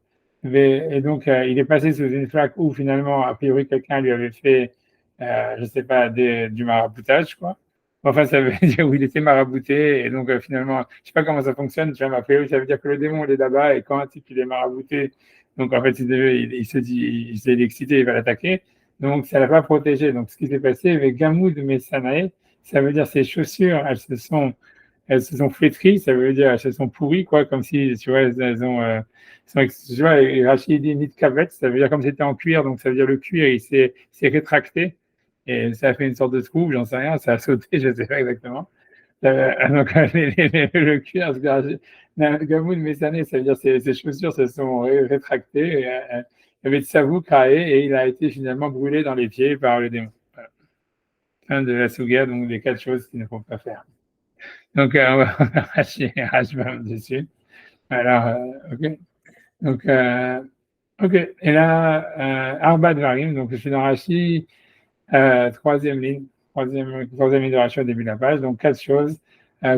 Et donc, il est passé sous une flaque où finalement, a priori, quelqu'un lui avait fait, je ne sais pas, du maraboutage, quoi. Enfin, ça veut dire où il était marabouté, et donc finalement, je ne sais pas comment ça fonctionne, tu vois, mais a priori, ça veut dire que le démon, il est là-bas, et quand un type, il est marabouté, donc en fait, il se dit, il s'est excité, il va l'attaquer, donc ça ne l'a pas protégé. Donc ce qui s'est passé avec Gamoud Messanae, ça veut dire ses chaussures, elles se sont flétries, ça veut dire elles se sont pourries, quoi, comme si, tu vois, tu vois, Rachid dit nid kavet, ça veut dire comme si c'était en cuir, donc ça veut dire le cuir, il s'est rétracté, et ça a fait une sorte de trou, j'en sais rien, ça a sauté, je ne sais pas exactement. Donc, le cuir, Gamoud Messané, ça veut dire ses chaussures se sont rétractées, il y avait de savou craé, et il a été finalement brûlé dans les pieds par le démon. Voilà. Fin de la Souga, donc des 4 choses qu'il ne faut pas faire. Donc, on va racheter Rashbam dessus. Alors, ok. Donc, ok. Et là, Arba Dvarim, donc je suis dans Rashi, troisième ligne de Rashi au début de la page. Donc, 4 choses.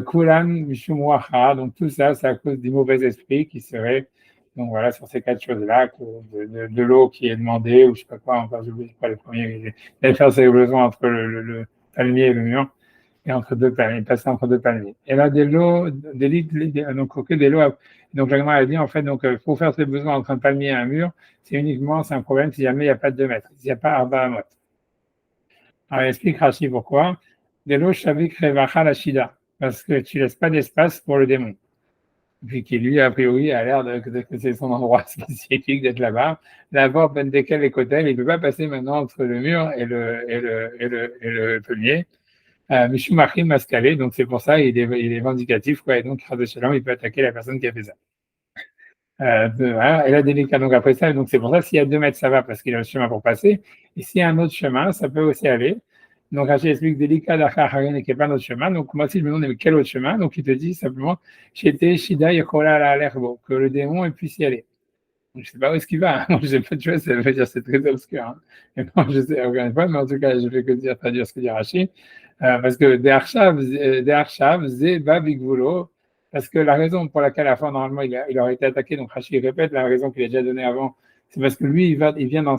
Kulan, Mishum Wacha, donc tout ça, c'est à cause du mauvais esprit qui serait, donc voilà, sur ces 4 choses-là, de l'eau qui est demandée, ou je sais pas quoi, enfin, j'oublie pas les premiers, d'aller faire ses besoins entre le palmier et le mur. et entre deux palmiers, passer entre deux palmiers. Et là, donc, ok, donc, la Gemara a dit, en fait, donc, pour faire ses besoins entre un palmier et un mur, c'est un problème si jamais il n'y a pas de 2 mètres, s'il n'y a pas Arba Amot. Alors, il explique Rashi pourquoi. De l'eau, Shavik Revacha la Shida, parce que tu laisses pas d'espace pour le démon. Puis qui, lui, a priori, a l'air que c'est son endroit spécifique d'être là-bas. D'abord, Ben Dekel et Kotel, il ne peut pas passer maintenant entre le mur et le palmier. Mishumachim Mascalé, donc c'est pour ça il est vindicatif, quoi, et donc Shalom, il peut attaquer la personne qui a fait ça. Voilà, et là, délicat, donc après ça, donc c'est pour ça, s'il y a 2 mètres, ça va, parce qu'il a le chemin pour passer, et s'il y a un autre chemin, ça peut aussi aller. Donc Rachid explique délicat d'Achaharin et qu'il n'y a pas d'autre chemin, donc moi aussi je me demande quel autre chemin, donc il te dit simplement, Shete Shida Yekola la Lerbo, que le démon puisse y aller. Je ne sais pas où est-ce qu'il va. Moi, je sais pas, tu vois, ça veut dire c'est très obscur. Hein. Et moi, je sais, encore une fois, mais en tout cas, je vais que dire, traduire ce que dit Rachid. Parce que Deharshav, Zeba Bigvulo, parce que la raison pour laquelle, à la fin, normalement, il aurait été attaqué, donc Rachid répète la raison qu'il a déjà donnée avant, c'est parce que lui, il vient en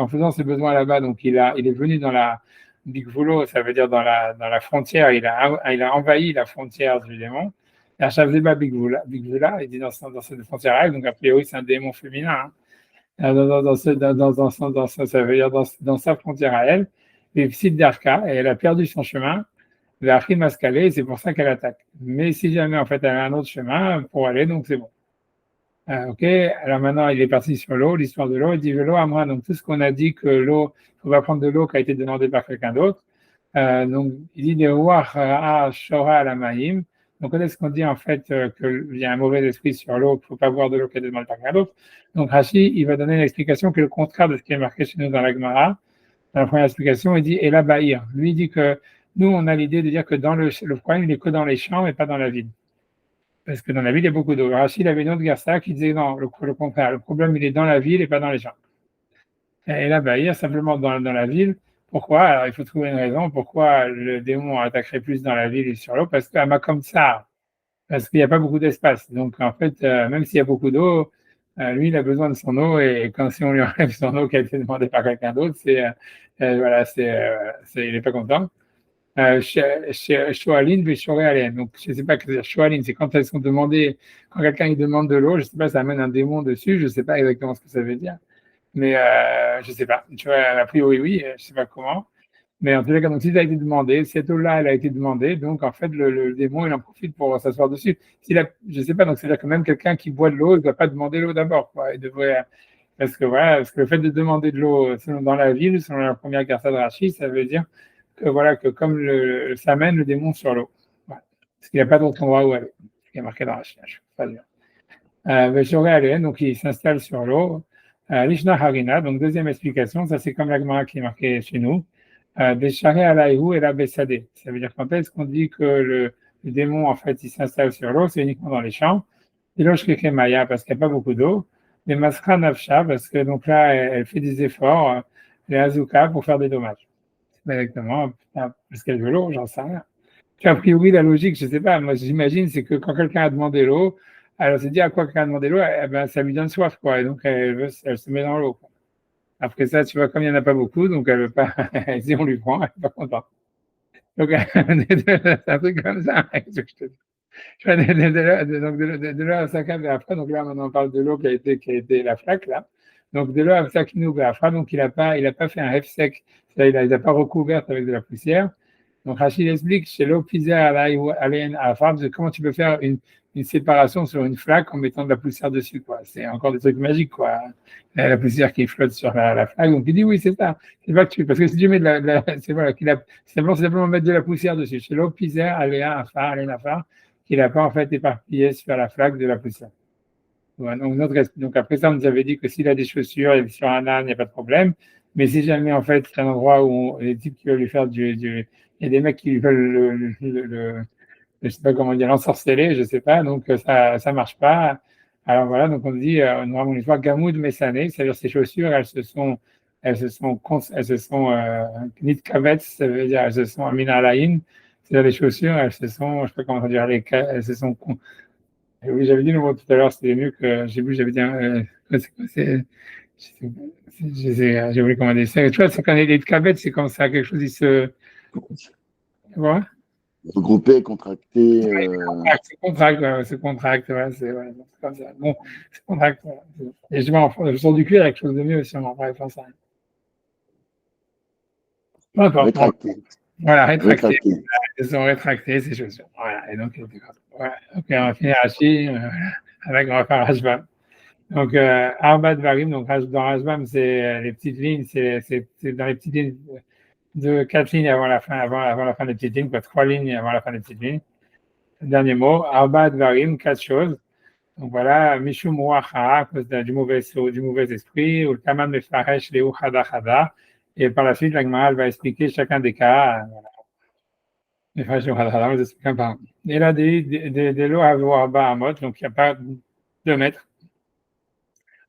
faisant ses besoins là-bas, donc il est venu dans la Bigvulo, ça veut dire dans la frontière, il a envahi la frontière du démon. Shavzeba Bigvula, il dit dans cette frontière-là, donc a priori c'est un démon féminin. Hein. Ça veut dire dans sa frontière à elle, et Siddharka, et elle a perdu son chemin, vers Mascalé, et c'est pour ça qu'elle attaque. Mais si jamais en fait elle a un autre chemin pour aller, donc c'est bon. Ok, alors maintenant il est parti sur l'eau, l'histoire de l'eau, il dit l'eau à moi, donc tout ce qu'on a dit que l'eau, il faut pas prendre de l'eau qui a été demandée par quelqu'un d'autre. Donc il dit de Shora à la Maïm. Donc, est-ce qu'on dit en fait qu'il y a un mauvais esprit sur l'eau, qu'il ne faut pas boire de l'eau qui a été demandée par quelqu'un d'autre? Donc, Rashi, il va donner une explication qui est le contraire de ce qui est marqué chez nous dans la Gemara. Dans la première explication, il dit et la Bahir. Lui, il dit que nous, on a l'idée de dire que dans le problème, il n'est que dans les champs et pas dans la ville. Parce que dans la ville, il y a beaucoup d'eau. Rashi, il avait une autre Gersa qui disait non, le contraire. Le problème, il est dans la ville et pas dans les champs. Et la Bahir, simplement dans la ville. Pourquoi? Alors, il faut trouver une raison. Pourquoi le démon attaquerait plus dans la ville et sur l'eau? Parce qu'à Makom Tsar, parce qu'il n'y a pas beaucoup d'espace. Donc, en fait, même s'il y a beaucoup d'eau, lui, il a besoin de son eau et quand si on lui enlève son eau qui a été demandée par quelqu'un d'autre, voilà, il n'est pas content. Shoalin, Veshorealen. Donc, je ne sais pas que c'est Shoalin, c'est quand elles sont demandées, quand quelqu'un il demande de l'eau, je ne sais pas, ça amène un démon dessus, je ne sais pas exactement ce que ça veut dire, mais je ne sais pas. Tu vois, a priori, oui, je ne sais pas comment. Mais en tout cas, donc, si ça a été demandé, cette eau-là, elle a été demandée, donc en fait, le démon, il en profite pour s'asseoir dessus. Je ne sais pas, donc c'est-à-dire que même quelqu'un qui boit de l'eau, il ne doit pas demander l'eau d'abord, quoi. Il devrait, parce que le fait de demander de l'eau dans la ville, selon la première carte de Rachid, ça veut dire que voilà, que comme ça mène le démon sur l'eau. Voilà. Parce qu'il n'y a pas d'autre endroit où aller. Ce qui est marqué dans Rachid, je ne sais pas dire. Donc il s'installe sur l'eau. Lishna Harina, donc deuxième explication, ça c'est comme la Gemara qui est marquée chez nous. Bécharé Alaïhu et la Bessadé. Ça veut dire quand est-ce qu'on dit que le démon, en fait, il s'installe sur l'eau, c'est uniquement dans les champs. Et là, je Maya parce qu'il n'y a pas beaucoup d'eau. Les Masra Nafsha, parce que donc là, elle fait des efforts, les Azuka, pour faire des dommages. C'est pas exactement, parce qu'elle veut l'eau, j'en sais rien. A priori, la logique, je ne sais pas, moi j'imagine, c'est que quand quelqu'un a demandé l'eau, alors c'est dit à quoi quelqu'un a demandé l'eau, eh ben, ça lui donne soif, quoi, et donc elle se met dans l'eau. Quoi. Après ça, tu vois, comme il n'y en a pas beaucoup, donc elle veut pas, si on lui prend, elle n'est pas contente. Donc, c'est un truc comme ça, ce que je te dis. De là à Sakab et Afra, donc là, maintenant, on parle de l'eau qui a été la flaque, là. Donc, de là à Sakinu et Afra, donc il n'a pas fait un F-sec, c'est-à-dire il n'a pas recouvert avec de la poussière. Donc, Rachid explique chez l'eau à Afra, comment tu peux faire une séparation sur une flaque en mettant de la poussière dessus, quoi. C'est encore des trucs magiques, quoi. La poussière qui flotte sur la flaque. Donc, il dit oui, c'est ça. C'est pas que parce que si tu mets c'est voilà, c'est simplement mettre de la poussière dessus. Chez l'eau Afar, qu'il n'a pas en fait éparpillé sur la flaque de la poussière. Voilà, donc après ça, on nous avait dit que s'il a des chaussures et sur un âne, il n'y a pas de problème. Mais si jamais en fait c'est un endroit où les types qui veulent lui faire il y a des mecs qui veulent je sais pas comment dire, l'ensorceler, je sais pas, donc ça marche pas. Alors voilà, donc on dit, normalement une fois Gamoud Messané, c'est-à-dire ses chaussures, Nitkavetz, ça veut dire elles se sont Aminalaïn, c'est-à-dire les chaussures, elles se sont, je sais pas comment dire, elles se sont, oui, j'avais dit le mot tout à l'heure, c'était mieux que, j'avais dit, c'est quoi, j'ai oublié comment dire, tu vois, c'est quand les Nitkavetz, c'est comme ça, quelque chose, Voilà. Regrouper, contracter. Se contracte, ouais, se contracte, ouais, c'est comme ça. Bon, se contracte. Ouais. Et je sors du cuir, il y a quelque chose de mieux aussi, on en parle, enfin, ça. Peu importe, bon, Rétracter. voilà, rétracté. Rétracter. Ils sont rétractés, ces chaussures. Voilà, et donc, voilà. Ok, on va finir Rashi, avec, on va faire Rashbam. Donc, Arba Dvarim, donc dans Rashbam, c'est les petites lignes, c'est dans les petites lignes de 4 lignes avant la fin des petites lignes, quoi, 3 lignes avant la fin des petites lignes. Dernier mot, Arba Dvarim, 4 choses. Donc voilà, Mishum Ruacha, à cause du mauvais esprit, ou le Kaman Mefaresh, Leu Chada Chada. Et par la suite, la Gemara va expliquer chacun des cas. Mefaresh Leu Chada Chada, on les explique un par un. Et là, des lots à voir bas à mot, donc il n'y a pas 2 mètres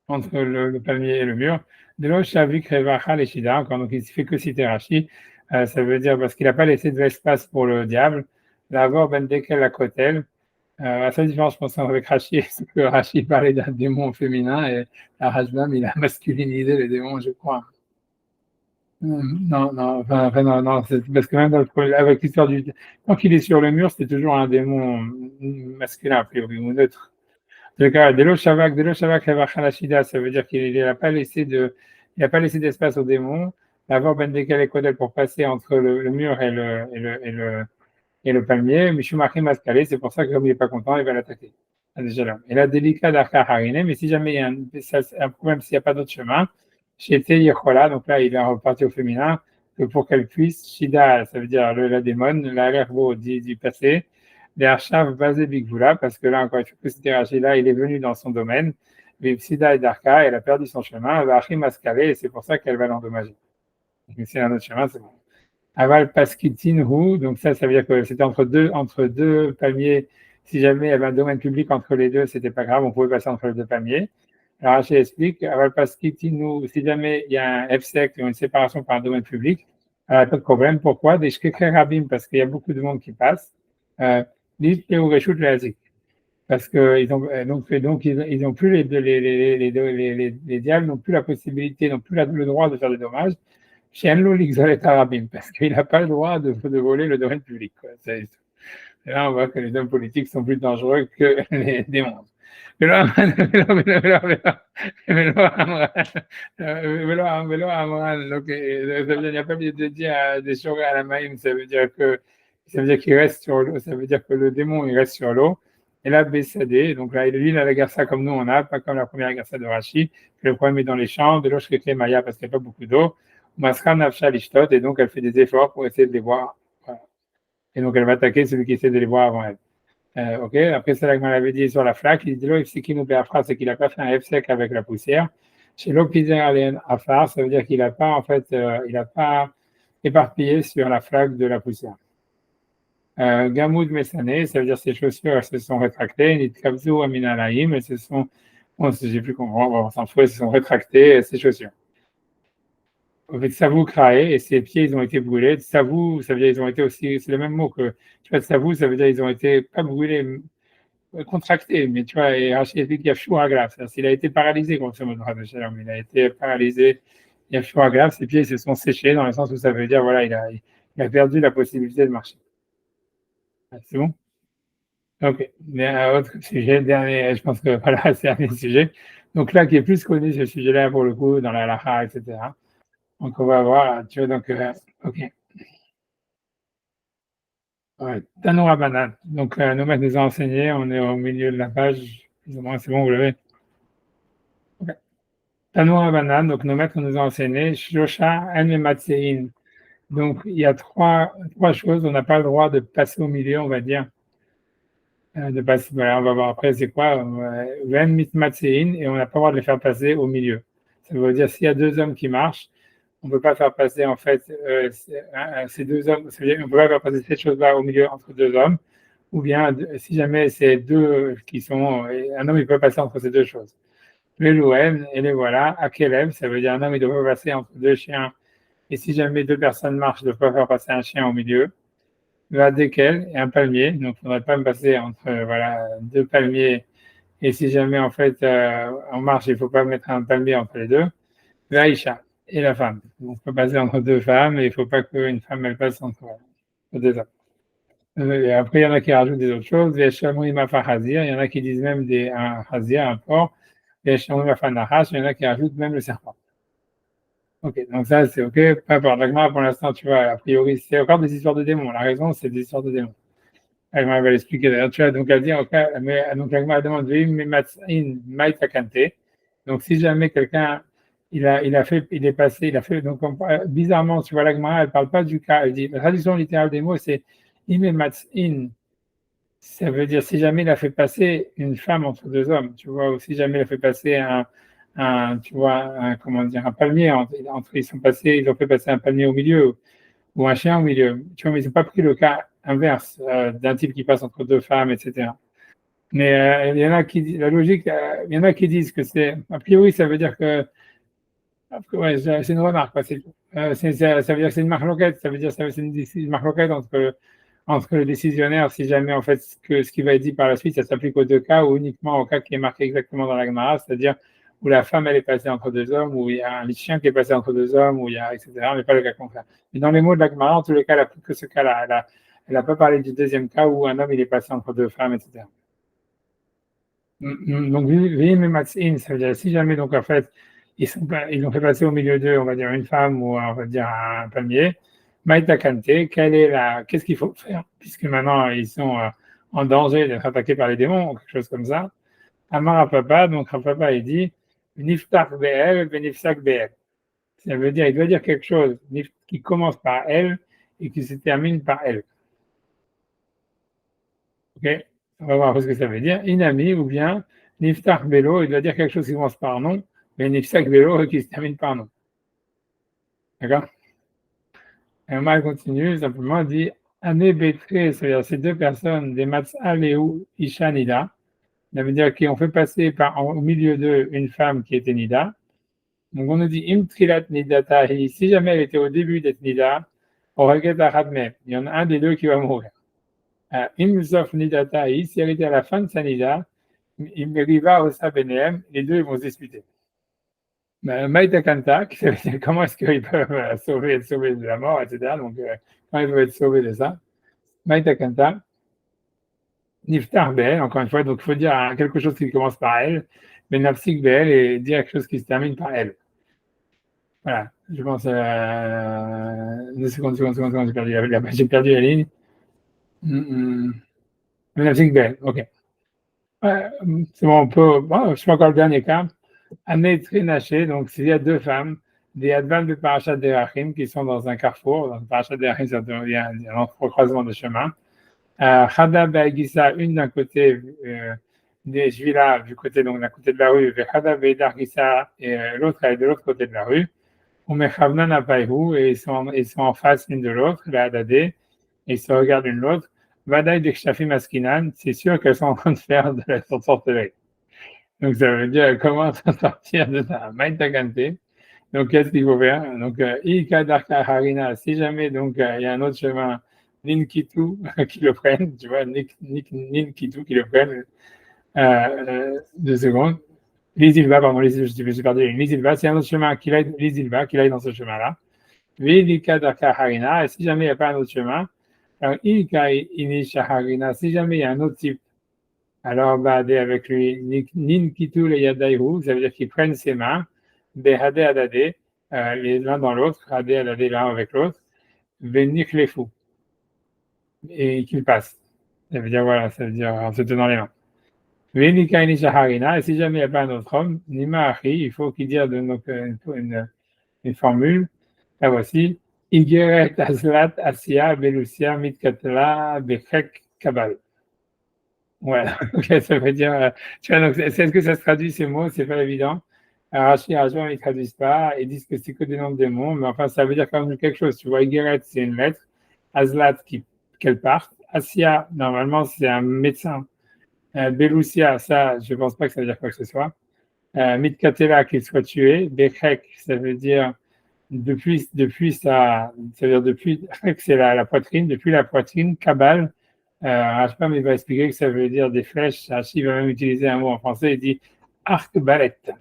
entre le palmier et le mur. De l'eau Shavik Revacha et Shida, encore donc il ne fait que citer Rashi. Ça veut dire parce qu'il n'a pas laissé de l'espace pour le diable. D'abord, Ben Dekel la Kotel. La seule différence, je pense, avec Rashi, c'est que Rashi parlait d'un démon féminin et la Rajbam, il a masculinisé les démons, je crois. Non, non, enfin, non, non, c'est parce que même avec l'histoire du. Tant qu'il est sur le mur, c'est toujours un démon masculin, a priori, ou neutre. En tout cas, Delo Shavak, Revachalashida, ça veut dire qu'il n'a pas laissé d'espace au démon. D'abord, Ben Dekel et Kodel pour passer entre le mur et le palmier, Mishumachim Maskalé, c'est pour ça que comme il n'est pas content, il va l'attaquer. Ah, déjà là. Et là, délicat d'Arka Harine, mais si jamais il y a un problème, s'il n'y a pas d'autre chemin, Shete Yechola, donc là, il est reparti au féminin, que pour qu'elle puisse, Shida, ça veut dire la démon, la l'herbo du passé, les Archav basé Bigvula, parce que là, encore, il faut que c'était Rachida, il est venu dans son domaine, mais Sida et Darka, elle a perdu son chemin, elle va Achim Maskalé, et c'est pour ça qu'elle va l'endommager. Mais c'est un autre chemin, c'est bon. Aval Paskitin Hu, donc ça veut dire que c'était entre deux palmiers. Si jamais il y avait un domaine public entre les deux, c'était pas grave, on pouvait passer entre les deux palmiers. Alors Rachel explique, Aval Paskitin Hu, si jamais il y a un FSEC ou une séparation par un domaine public, pas de problème. Pourquoi? Des Shkekre Rabim, parce qu'il y a beaucoup de monde qui passe. L'île Reshut Leazik. Parce que ils ont plus les diables n'ont plus la possibilité, n'ont plus le droit de faire des dommages. Chez Enlo Lixolet Arabim, parce qu'il n'a pas le droit de voler le domaine public. Quoi. Là, on voit que les hommes politiques sont plus dangereux que les démons. Donc, il n'y a pas de dire des choses à la maïm, ça veut dire qu'il reste sur l'eau, ça veut dire que le démon il reste sur l'eau. Et là, Bessadé, donc là, lui, il a la garça comme nous on a, pas comme la première garça de Rachi. Le problème est dans les champs, de l'eau chez Maya parce qu'il n'y a pas beaucoup d'eau. Masra Nafsha Lishtot, et donc elle fait des efforts pour essayer de les voir. Voilà. Et donc elle va attaquer celui qui essaie de les voir avant elle. Ok, après ça, comme avait dit sur la flaque, il dit l'eau c'est qu'il n'a pas fait un F-sec avec la poussière. Chez l'Opizer Alien Afar, ça veut dire qu'il n'a pas, en fait, il n'a pas éparpillé sur la flaque de la poussière. Gamoud Messané, ça veut dire ses chaussures elles se sont rétractées. Nitkabzu Aminalaim, elles se sont, bon, j'ai plus compris, on s'en fout, elles se sont rétractées, ses chaussures. Avec Savou Kraé, et ses pieds, ils ont été brûlés. Savou, ça veut dire ils ont été aussi, c'est le même mot que, tu vois, Savou, ça veut dire ils ont été pas brûlés, contractés, mais tu vois, et Rachid explique Yafshou Agraf, c'est-à-dire s'il a été paralysé, grosso modo, mais il a été paralysé, Yafshou Agraf, ses pieds ils se sont séchés, dans le sens où ça veut dire, voilà, il a perdu la possibilité de marcher. C'est bon? Ok. Mais un autre sujet, dernier, je pense que voilà, c'est un des sujets. Donc là, qui est plus connu, ce sujet-là, pour le coup, dans la Lacha, etc. Donc, on va voir, tu vois, donc, ok. Ouais. Tanoura Banane. Donc, nos maîtres nous ont enseigné, on est au milieu de la page, plus ou moins, c'est bon, vous l'avez. Okay. Tanoura Banane, donc nos maîtres nous ont enseigné, Shosha Matsein. Donc, il y a trois choses, on n'a pas le droit de passer au milieu, on va dire. De passer, voilà, on va voir après, c'est quoi, Ven Mitmatsein, et on n'a pas le droit de les faire passer au milieu. Ça veut dire, s'il y a deux hommes qui marchent, on ne peut pas faire passer en fait ces deux hommes, on ne peut pas faire passer ces choses-là au milieu entre deux hommes, ou bien si jamais c'est deux qui sont, un homme il peut passer entre ces deux choses. Le louem, et les voilà, à Kelev, ça veut dire un homme il doit pas passer entre deux chiens, et si jamais deux personnes marchent, il ne doit pas faire passer un chien au milieu. Le Dekel et un palmier, donc il ne faudrait pas me passer entre voilà, deux palmiers, et si jamais en fait on marche, il ne faut pas mettre un palmier entre les deux. Aïcha et la femme. On peut passer entre deux femmes et il ne faut pas qu'une femme elle passe entre elles. des hommes. Et après, il y en a qui rajoutent des autres choses. Il y en a qui disent même un chazir, un porc. Il y en a qui rajoutent même le serpent. Ok, donc ça, c'est ok. Peu importe. L'agma, pour l'instant, tu vois, a priori, c'est encore des histoires de démons. La raison, c'est des histoires de démons. L'agma va l'expliquer d'ailleurs. Tu vois, donc elle dit, ok, mais donc l'agma demande, donc si jamais quelqu'un, il est passé, il a fait, donc bizarrement, tu vois, l'agma, elle parle pas du cas. Elle dit, la traduction littérale des mots, c'est imematsin. Ça veut dire si jamais il a fait passer une femme entre deux hommes, tu vois, ou si jamais il a fait passer tu vois, comment dire, un palmier ils ont fait passer un palmier au milieu ou un chien au milieu. Tu vois, mais ils n'ont pas pris le cas inverse d'un type qui passe entre deux femmes, etc. Mais il y en a qui la logique, il y en a qui disent que c'est a priori ça veut dire que ouais, c'est une remarque, quoi, ça veut dire que c'est une marloquette, ça veut dire que c'est une marloquette entre le décisionnaire, si jamais en fait ce qui va être dit par la suite, ça s'applique aux deux cas ou uniquement au cas qui est marqué exactement dans la Gemara, c'est-à-dire où la femme elle est passée entre deux hommes, où il y a un chien qui est passé entre deux hommes, où il y a etc. Mais pas le cas contraire. Mais dans les mots de la Gemara, en tous les cas, elle a plus que ce cas-là. Elle a pas parlé du deuxième cas où un homme il est passé entre deux femmes, etc. Donc, ça veut dire si jamais donc en fait ils ont fait passer au milieu d'eux, on va dire une femme ou on va dire un palmier. Maïta Kante, qu'est-ce qu'il faut faire puisque maintenant ils sont en danger d'être attaqués par les démons ou quelque chose comme ça. Amar Papa, donc Papa il dit Niftar Be'el, Benifsak Be'el. Ça veut dire il doit dire quelque chose qui commence par elle et qui se termine par elle. Ok, on va voir ce que ça veut dire. Inami ou bien Niftar Belo, il doit dire quelque chose qui commence par non, mais Nifsak Belo qui se termine par non. D'accord? Et on continue, simplement dit Ané Betre, c'est-à-dire ces deux personnes, des Matzah Léou Isha Nida, ça veut dire qu'ils ont fait passer au milieu d'eux une femme qui était Nida. Donc on nous dit Im Trilat Nidatahi, si jamais elle était au début d'être Nida, il y en a un des deux qui va mourir. Im Zof Nidatahi, si elle était à la fin de sa Nida, les deux ils vont se disputer. Maïta Kantak, ça veut dire comment est-ce qu'ils peuvent être sauvés de la mort, etc. Donc, comment ils peuvent être sauvés de ça. Maïta Kantak, Niftar Bel, encore une fois, donc il faut dire quelque chose qui commence par elle, mais Nafsik Bel et dire quelque chose qui se termine par elle. Voilà, je pense. 2 secondes, j'ai perdu la ligne. Nafsik Bel, ok. C'est bon, je fais encore le dernier cas. Ané Trinaché, donc s'il y a deux femmes, des Advan de Parashat Derachim qui sont dans un carrefour, dans Parashat Derachim, il y a un croisement de chemin. Chada Be'agisa, une d'un côté des Jvila, du côté, donc d'un côté de la rue, Chada Be'dargisa, et l'autre elle est de l'autre côté de la rue. Umechavnan Apaihu, et ils sont en face l'une de l'autre, la Hadadé, et ils se regardent l'une l'autre. Vadaï de Kshafim Askinan, c'est sûr qu'elles sont en train de faire de la sorcellerie. Donc, ça veut dire comment s'en sortir de ça. Maïtagante. Donc, qu'est-ce qu'il faut faire? Donc, Ika Darka Harina, si jamais donc il y a un autre chemin, Ninkitu qui le prenne, tu vois, Ninkitu qui le prenne, 2 secondes. Lisilva, pardon, je suis perdu. Lisilva, c'est un autre chemin qu'il aille dans ce chemin-là. Ika Darka Harina, et si jamais il n'y a pas un autre chemin, alors Ika Inisha Harina, si jamais il y a un autre type, alors, Badé avec lui, Ninkitu le Yadaihu, ça veut dire qu'ils prennent ses mains, Behade Adade, l'un dans l'autre, Adé Adade l'un avec l'autre, Venik les fous, et qu'ils passent. Ça veut dire, voilà, ça veut dire en se tenant les mains. Venika Inishaharina, et si jamais il n'y a pas un autre homme, Nima Achi, il faut qu'il dise donc une formule, la voici, Igeret Aslat Asia Belusia Mitkatla Bechek Kabal. Voilà, okay, ça veut dire, tu vois, donc, est-ce que ça se traduit ces mots? C'est pas évident. Rachi et Rajon, ils traduisent pas, ils disent que c'est que des noms de démons, mais enfin, ça veut dire quand même quelque chose. Tu vois, Igeret, c'est une lettre, Azlat, qu'elle parte, Asia, normalement, c'est un médecin, Belusia, ça, je pense pas que ça veut dire quoi que ce soit, Mitkatela, qu'il soit tué, Bechek, ça veut dire ça veut dire depuis, c'est la poitrine, depuis la poitrine, Kabal, Rashbam, il va expliquer que ça veut dire des flèches. Rashi va même utiliser un mot en français, il dit arc-balette.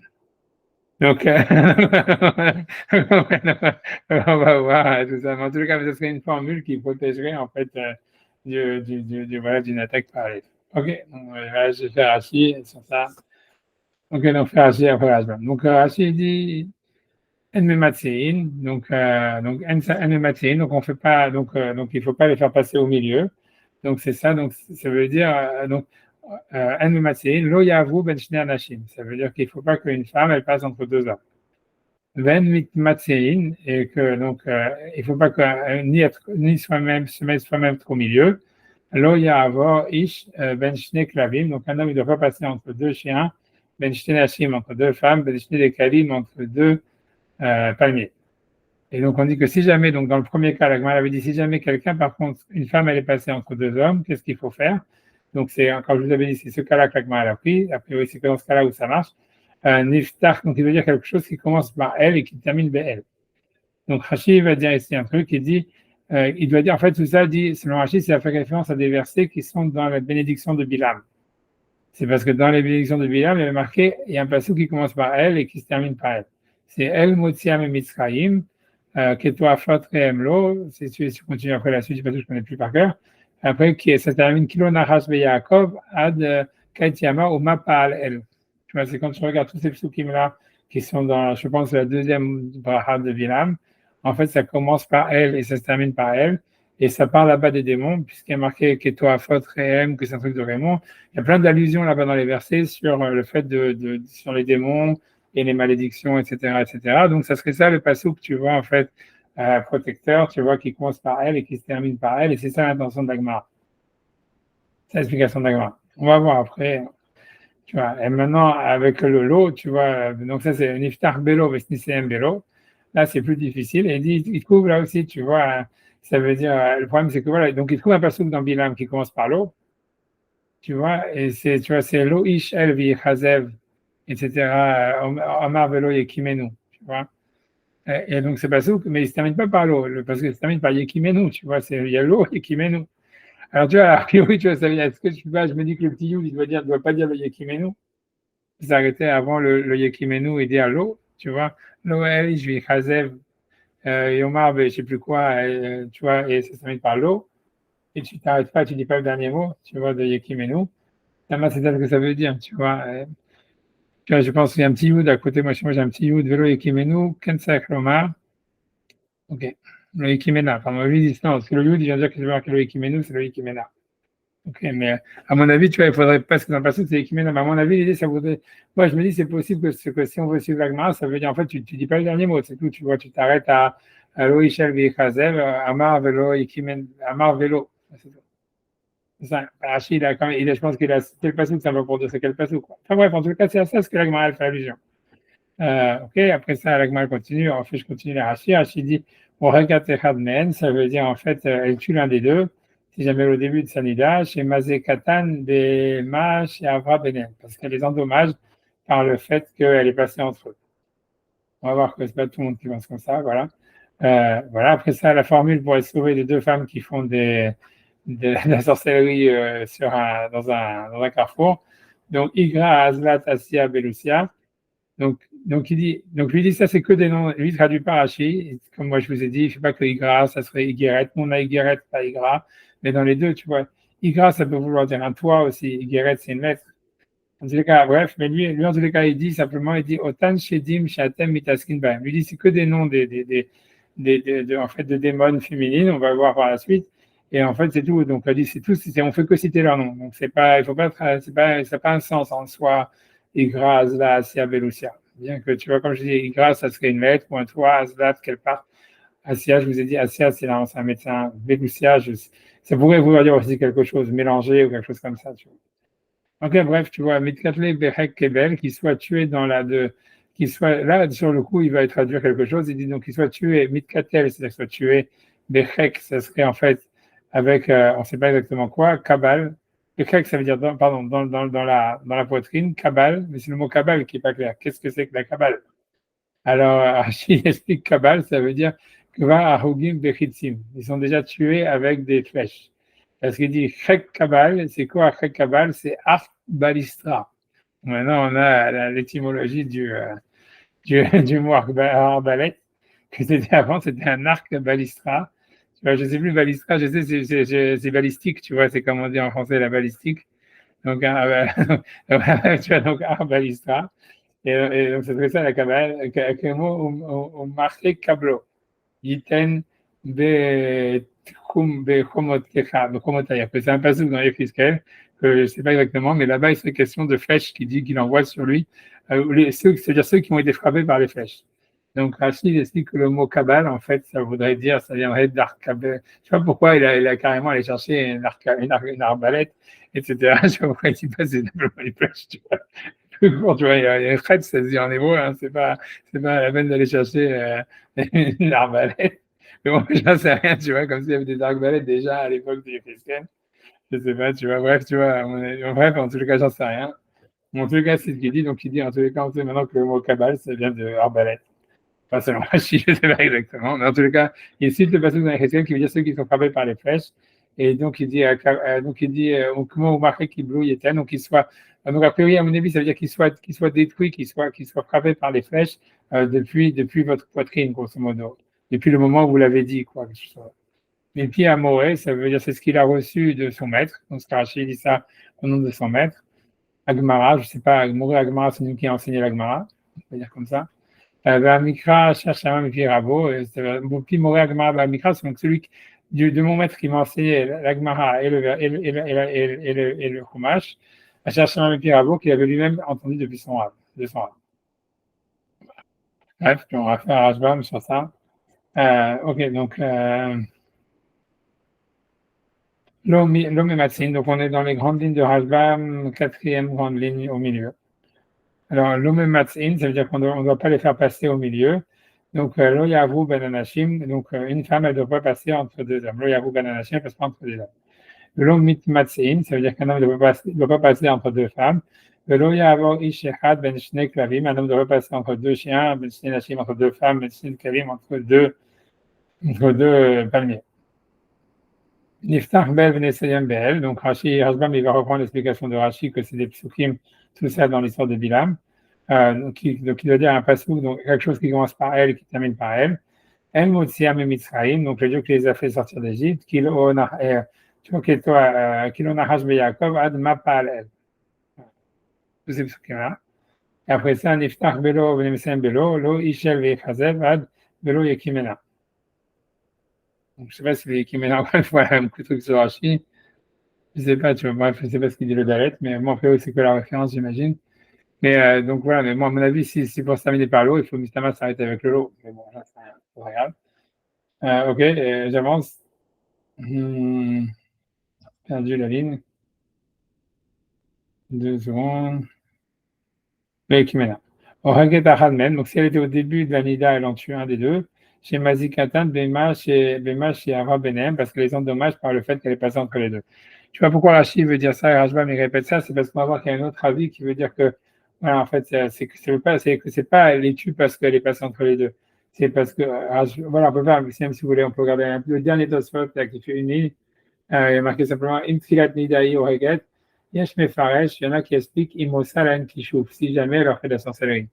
Donc, on va voir tout ça. Mais en tout cas, ce serait une formule qui protégerait en fait voilà, d'une attaque par les. Ok, donc voilà, je vais faire Rachi sur ça. Ok, donc faire Rachi après Rajman. Donc Rachi dit Enmematsein, donc Enmematsein, donc on fait pas, donc il faut pas les faire passer au milieu. Donc c'est ça, donc ça veut dire donc Enmematsein, lo yavu ben shnei anashim. Ça veut dire qu'il faut pas qu'une femme elle passe entre deux hommes. Ven mitmatsein, et que donc il faut pas que ni soi-même se mette soi-même trop au milieu. Lo yavor ish ben shnei klavim, donc un homme il ne doit pas passer entre deux chiens, ben shnei nashim entre deux femmes, ben shnei dekalim entre deux palmiers. Et donc on dit que si jamais, donc dans le premier cas, la Gemara avait dit si jamais quelqu'un, par contre, une femme elle est passée entre deux hommes, qu'est-ce qu'il faut faire? Donc c'est, quand je vous avais dit, c'est ce cas-là que la Gemara a pris. A priori, c'est dans ce cas-là où ça marche. Niftach, donc il veut dire quelque chose qui commence par elle et qui termine par elle. Donc Rachid va dire ici un truc, il dit, il doit dire, en fait, tout ça dit, selon Rachid, ça fait référence à des versets qui sont dans la bénédiction de Bilam. C'est parce que dans les bénédictions de Bilam, il y avait marqué, il y a un passage qui commence par elle et qui se termine par elle. C'est El Motiam et Mitzrayim, Keto Fatre Emlo, si tu continues après la suite, je ne connais plus par cœur. Après, ça termine Kilo Nachash Yaakov, Ad Kaitiama, Oma Paal El. Tu vois, c'est quand tu regardes tous ces psukim-là, qui sont dans, je pense, la deuxième bracha de Bilam, en fait, ça commence par elle et ça se termine par elle. Et ça parle là-bas des démons, puisqu'il y a marqué Keto Afot Rehem, que c'est un truc de Raymond. Il y a plein d'allusions là-bas dans les versets sur le fait sur les démons et les malédictions, etc., etc. Donc, ça serait ça le passage que tu vois, en fait, protecteur, tu vois, qui commence par elle et qui se termine par elle. Et c'est ça l'intention d'Agmar. C'est l'explication d'Agmar. On va voir après. Tu vois, et maintenant, avec le lot, tu vois, donc ça, c'est Niftar Belo, Vesnicem Belo. Là, c'est plus difficile. Et il trouve là aussi, tu vois, ça veut dire, le problème, c'est que voilà, donc il trouve un passage dans Bilam qui commence par l'eau, tu vois, et tu vois, c'est l'eau Ish El Chazev, etc. Omar Velo Yekimenu, tu vois. Et donc, c'est passage, mais il ne se termine pas par l'eau, parce qu'il se termine par Yekimenu, tu vois, il y a l'eau Yekimenu. Alors, tu vois, a priori, tu vois, ça veut dire, est-ce que je me dis que le petit Youd, il doit pas dire le Yekimenu? S'arrêter avant le Yekimenu et dire l'eau, tu vois, l'eau, je vais Chazev, Yomar, je ne sais plus quoi, tu vois, et ça se termine par l'eau. Et tu t'arrêtes pas, tu dis pas le dernier mot, tu vois, de Yekimenu. C'est ça ce que ça veut dire, tu vois. Tu vois, je pense qu'il y a un petit Youd à côté, moi, chez moi, j'ai un petit Youd, Velo Yekimenu, Kensak Lomar. Ok. Le Yekimena, pardon, lui, dit non, parce que le Youd, il vient de dire que c'est pas marqué le Yekimenu, c'est le Yekimena. Ok, mais à mon avis, tu vois, il faudrait pas, parce que dans le passé, c'est Yekimena, mais à mon avis, l'idée, ça voudrait. Moi, je me dis, c'est possible que si on veut suivre l'Agmara, ça veut dire, en fait, tu dis pas le dernier mot, c'est tout, tu vois, tu t'arrêtes à Loïchel Vichazev, Amar Velo Yekimen, Amar Velo. C'est tout. Ça, Rachid, je pense qu'il a cité le passage, ça va pour dire c'est quel passage, quoi. Enfin bref, en tout cas, c'est à ça ce que l'Agmara fait allusion. Ok, après ça, l'Agmara continue, en fait, je continue la Rachid. Rachid dit, men, ça veut dire, en fait, elle tue l'un des deux. Si jamais au début de Sanida, chez Mazé Katan, des Mash et Avra Benen, parce qu'elle les endommage par le fait qu'elle est passée entre eux. On va voir que c'est pas tout le monde qui pense comme ça, voilà. Voilà, après ça, la formule pour être sauvé de deux femmes qui font de la sorcellerie dans un carrefour. Donc, Igra, Azlat, Assia, Belusia. Donc, lui dit ça, c'est que des noms. Lui, il traduit par Rachi. Comme moi, je vous ai dit, il ne fait pas que Igra, ça serait Igeret. Nous, on a Igeret, pas Igra. Mais dans les deux, tu vois, Igra, ça peut vouloir dire un toit aussi. Igeret, c'est une lettre. En tous les cas, bref, mais lui, en tous les cas, il dit simplement, il dit Otan Shedim Shatem Mitaskin Baem. Lui dit, c'est que des noms en fait, de démons féminines, on va voir par la suite. Et en fait, c'est tout. Donc, il dit, c'est tout, on fait que citer leur nom. Donc, c'est pas, il faut pas, ça n'a pas un sens en soi, Igra, Azla, Asia, Belusia. Bien que, tu vois, comme je dis, Igra, ça serait une lettre, ou un toit, Azla, qu'elle part. Asia, je vous ai dit, Asia, c'est un médecin. Belusia, ça pourrait vouloir dire aussi quelque chose mélangé ou quelque chose comme ça, tu vois. Ok, bref, tu vois, Mitkatle Behek Kebel, qu'il soit tué qu'il soit, là, sur le coup, il va traduire quelque chose, il dit donc qu'il soit tué, Mitkatel, c'est-à-dire qu'il soit tué, Behek, ça serait en fait avec, on ne sait pas exactement quoi, Kabal. Behek, ça veut dire, pardon, dans la poitrine, Kabal, mais c'est le mot Kabal qui n'est pas clair. Qu'est-ce que c'est que la Kabal? Alors, Rachid explique Kabal, ça veut dire Kva Ahugim Bechitzim. Ils sont déjà tués avec des flèches. Parce qu'il dit Chek Kabal, c'est quoi Chek Kabal? C'est Arc Balistra. Maintenant, on a l'étymologie du mot arbalète, que c'était avant, c'était un arc balistra. Tu vois, je sais plus balistra, je sais, c'est balistique, tu vois, c'est comme on dit en français la balistique. Donc, tu vois, donc balistra. Et donc, c'est très ça la Kabbalah, quel mot au marché cablo. Yiten betchum bechomotkecha, bechomotaya. C'est un passage dans Yechizkel, que je ne sais pas exactement, mais là-bas, il serait question de flèches qui dit qu'il envoie sur lui, c'est-à-dire ceux qui ont été frappés par les flèches. Donc, Rachid explique que le mot Kabbal, en fait, ça voudrait dire, ça viendrait d'arc-kabel. Je ne sais pas pourquoi il a carrément allé chercher une arbalète, etc. Je ne sais pas pourquoi il dit pas c'est simplement les flèches, tu vois. Bon, tu vois, il y a une crête, ça se dit en hébreu, hein, c'est pas la peine d'aller chercher une arbalète. Mais bon, j'en sais rien, tu vois, comme s'il y avait des arbalètes déjà à l'époque des chrétiens. Je sais pas, tu vois, bref, tu vois, bref, en tous les cas, j'en sais rien. En tous les cas, c'est ce qu'il dit, donc il dit, en tous les cas, on sait maintenant que le mot Kabbal, ça vient de arbalète. Pas seulement Rachid, je ne sais pas exactement, mais en tous les cas, il cite le passage dans les chrétiens qui veut dire ceux qui sont frappés par les flèches. Et donc, il dit, comment vous marquez qu'il blouille éteint, donc qu'il soit, donc a priori, à mon avis, ça veut dire qu'il soit détruit, qu'il soit frappé par les flèches depuis votre poitrine, grosso modo, depuis le moment où vous l'avez dit, quoi. Et puis, Amoré, ça veut dire c'est ce qu'il a reçu de son maître. Donc, Rachid dit ça au nom de son maître. Agmara, je ne sais pas, Agmara, c'est nous qui a enseigné l'Agmara, on va dire comme ça. Mikra cherche un Rabo, Bopi Moré Agmara Mikra, c'est donc celui de mon maître qui m'a enseigné l'Agmara et le Chumash, à chercher un Rabo qu'il avait lui-même entendu depuis son rab. Bref, on va faire un Rashbam sur ça. Ok, donc l'homme et Matzin, donc on est dans les grandes lignes de Rashbam, quatrième grande ligne au milieu. Alors, l'homme matzin, ça veut dire qu'on ne doit pas les faire passer au milieu. Donc, lo yavu ben anashim, donc une femme, elle ne doit pas passer entre deux hommes. Lo yavu ben anashim, elle passe pas entre deux hommes. L'homme mit matzin, ça veut dire qu'un homme ne doit pas passer entre deux femmes. Lo yavu ish echad ben shnei klavim, un homme ne doit pas passer entre deux chiens, ben shnei nashim, entre deux femmes, ben shnei klavim, entre deux palmiers. Niftach bel v'nesayem bel, donc Rashi, Rashbam, il va reprendre l'explication de Rashi que c'est des psukim, tout ça dans l'histoire de Bilam. Donc, il doit dire un pasouk, donc quelque chose qui commence par elle et qui termine par elle. El Motsiam et Mitzraïm, donc le Dieu qui les a fait sortir d'Égypte, Kilo Nahash Beyakov ad Mapal El. Tous ces psukim-là. Et après ça, Niftach Belo V'nemesem Belo, Lo Ishel Vechazev ad Belo Yekimena. Donc, je ne sais pas si les Yekimena, voilà un petit truc sur Rashi. Je ne sais pas, tu vois, bref, je ne sais pas ce qu'il dit le Dalet, mais moi, après, c'est que la référence, j'imagine. Mais donc voilà, mais moi, à mon avis, si c'est pour se terminer par l'eau, il faut Mistama s'arrêter avec le lot. Mais bon, là, c'est pas grave. Ok, j'avance. Perdu la ligne. 2 secondes. Le Kimena. Donc si elle était au début de la Nida, elle en tue un des deux. Chez Mazikatan, Bema, chez Ava Benem, parce que les endommage par le fait qu'elle est passée entre les deux. Tu vois pourquoi Rachid veut dire ça et Rajbam il répète ça, c'est parce qu'on va voir qu'il y a un autre avis qui veut dire que, voilà, en fait, c'est pas elle les tue parce qu'elle est passée entre les deux. C'est parce que, voilà, on peut faire, même si vous voulez, on peut regarder un peu le dernier Tosfot qui fait une ligne, il y a marqué simplement Imtfilat Nidaï Oreget. Yesh Mefaresh, il y en a qui expliquent Imosalan Kishouf, si jamais elle leur fait de la sorcellerie.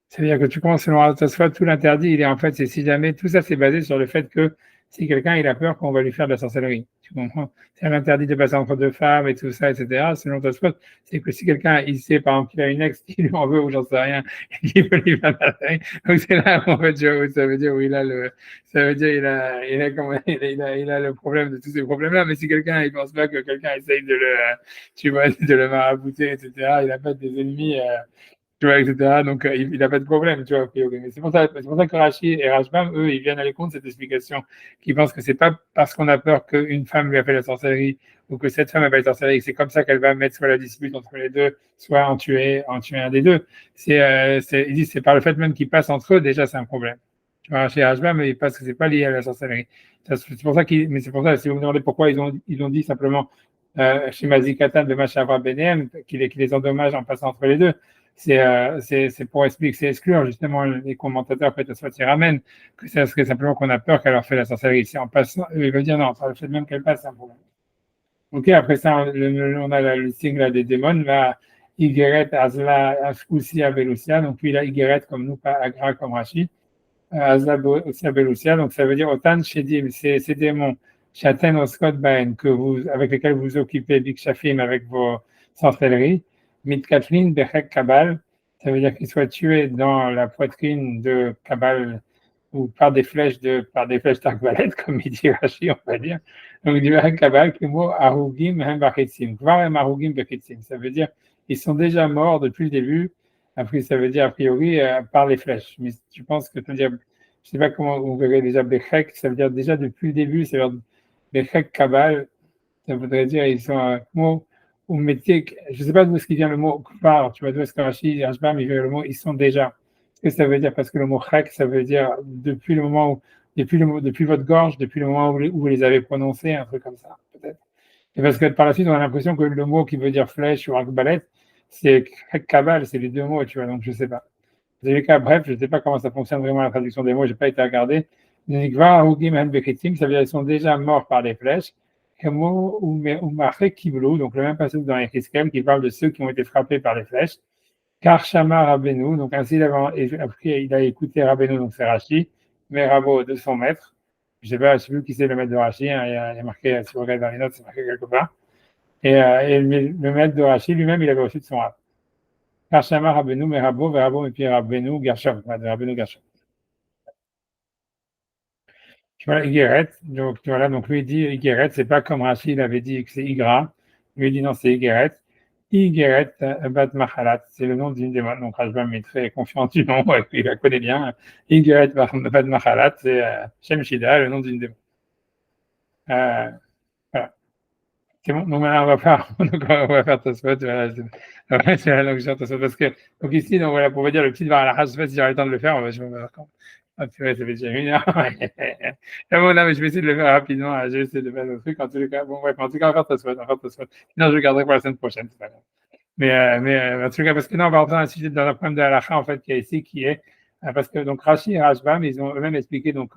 C'est-à-dire que tu commences selon Tosfot, tout l'interdit, il est en fait, c'est si jamais, tout ça c'est basé sur le fait que si quelqu'un il a peur qu'on va lui faire de la sorcellerie. Tu comprends? C'est un interdit de passer entre deux femmes et tout ça, etc. Selon Tosfot, c'est que si quelqu'un il sait par exemple qu'il a une ex qui lui en veut ou j'en sais rien, et qu'il veut lui faire de la sorcellerie, donc c'est là en fait, ça veut dire où il a le, ça veut dire il a le problème de tous ces problèmes-là. Mais si quelqu'un il pense pas que quelqu'un essaye de le, tu vois, de le marabouter, etc. Il a pas des ennemis. Tu vois, etc. Donc, il n'a pas de problème, tu vois. Mais c'est pour ça que Rashi et Rashbam, eux, ils viennent aller contre cette explication, qui pensent que c'est pas parce qu'on a peur qu'une femme lui a fait la sorcellerie ou que cette femme a fait la sorcellerie, c'est comme ça qu'elle va mettre soit la dispute entre les deux, soit en tuer un des deux. Ils disent c'est par le fait même qu'ils passent entre eux, déjà, c'est un problème. Tu vois, chez Rashbam, ils pensent que c'est pas lié à la sorcellerie. C'est pour ça mais c'est pour ça, si vous me demandez pourquoi ils ont dit simplement, chez Mazikatan de Machavra Benem, qui les endommage en passant entre les deux. C'est pour expliquer, c'est exclure justement les commentateurs peut-être soit ils ramènent que c'est simplement qu'on a peur qu'elle leur fait la sorcellerie. C'est en passant, ils veulent dire non, par le fait même qu'elle passe, c'est un problème. Ok, après ça, on a le signe là des démons, là, Igeret Azla Oussia Beloussia, donc lui il a Igeret comme nous, pas Agra comme Rashi. Azla Oussia Beloussia, donc ça veut dire Otan Shedim, ces démons, Shaten Oskot Baen, avec lesquels vous vous occupez, Bikshafim, avec vos sorcelleries, Mitkatlin Bechek Kabal, ça veut dire qu'ils soient tués dans la poitrine de Kabal ou par des flèches d'arbalète, comme il dit Rashi, on va dire. Donc, du Kabal, le mot Arugim Hem Bachitzim. Kvarem Arugim Bachitzim. Ça veut dire, ils sont déjà morts depuis le début. Après, ça veut dire, a priori, par les flèches. Mais tu penses que ça veut dire, je sais pas comment vous verrez déjà Bechek, ça veut dire déjà depuis le début, ça veut dire Bechek Kabal, ça voudrait dire, ils sont un mot, ou métier, je ne sais pas d'où est-ce qu'il vient le mot kfar, tu vois, d'où est-ce que Rashi, Rashbam, il vient le mot, ils sont déjà. Qu'est-ce que ça veut dire? Parce que le mot chak, ça veut dire depuis le moment où, depuis votre gorge, depuis le moment où vous les avez prononcés, un truc comme ça, peut-être. Et parce que par la suite, on a l'impression que le mot qui veut dire flèche ou arbalète, c'est kabal, c'est les deux mots, tu vois, donc je ne sais pas. Dans les cas, bref, je ne sais pas comment ça fonctionne vraiment la traduction des mots, je n'ai pas été à regarder. Ça veut dire qu'ils sont déjà morts par les flèches. Donc le même passage dans Echeskel qui parle de ceux qui ont été frappés par les flèches. Car Shama Rabbeinu, donc ainsi après il a écouté Rabbeinu, donc c'est Rashi, mais Rabo de son maître. Je ne sais plus qui c'est le maître de Rashi, hein, il y a marqué, si vous regardez dans les notes, c'est marqué quelque part. Et le maître de Rashi lui-même, il avait reçu de son rab. Car Shama Rabbeinu, mais Rabo, et puis Rabbeinu Gershom, Rabbeinu Gershom. Voilà, Igeret, donc voilà, donc lui il dit Igeret, c'est pas comme Rashi il avait dit que c'est Igra, lui il dit non, c'est Igeret. Igeret Bat Machalat, c'est le nom d'une démon, donc Rashbam est très confiant du nom, et puis il la connaît bien. Igeret Bat Machalat, c'est Shem Shida, le nom d'une démon. Voilà. C'est bon, donc maintenant on va faire Tosfot, voilà, c'est la longue Tosfot, parce que, donc ici, donc voilà, pour vous dire, le petit devoir à la je sais pas si j'aurai le temps de le faire, je vais voir quand. Ah, purée, ça fait déjà 1 heure. Ah bon, non, mais je vais essayer de le faire rapidement. Je vais essayer de faire le truc. En tous les cas, bon, bref, en tout cas, on va faire Tosfot, on va faire Tosfot. Sinon, je le garderai pour la semaine prochaine, c'est pas grave. Mais en tout cas, parce que non, on va rentrer dans un sujet, dans un problème de halakha, en fait, qui est ici, qui est, parce que donc Rashi et Rashbam, ils ont eux-mêmes expliqué, donc,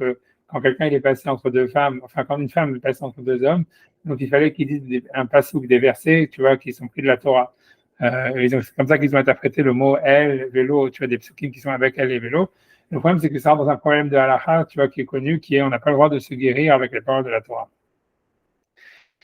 quand quelqu'un il est passé entre deux femmes, enfin, quand une femme est passée entre deux hommes, donc il fallait qu'ils disent un passouk, des versets, tu vois, qui sont pris de la Torah. Et donc, c'est comme ça qu'ils ont interprété le mot elle, vélo, tu vois, des psukim qui sont avec elle et vélo. Le problème, c'est que ça rentre dans un problème de halakha, tu vois, qui est connu, qui est on n'a pas le droit de se guérir avec les paroles de la Torah.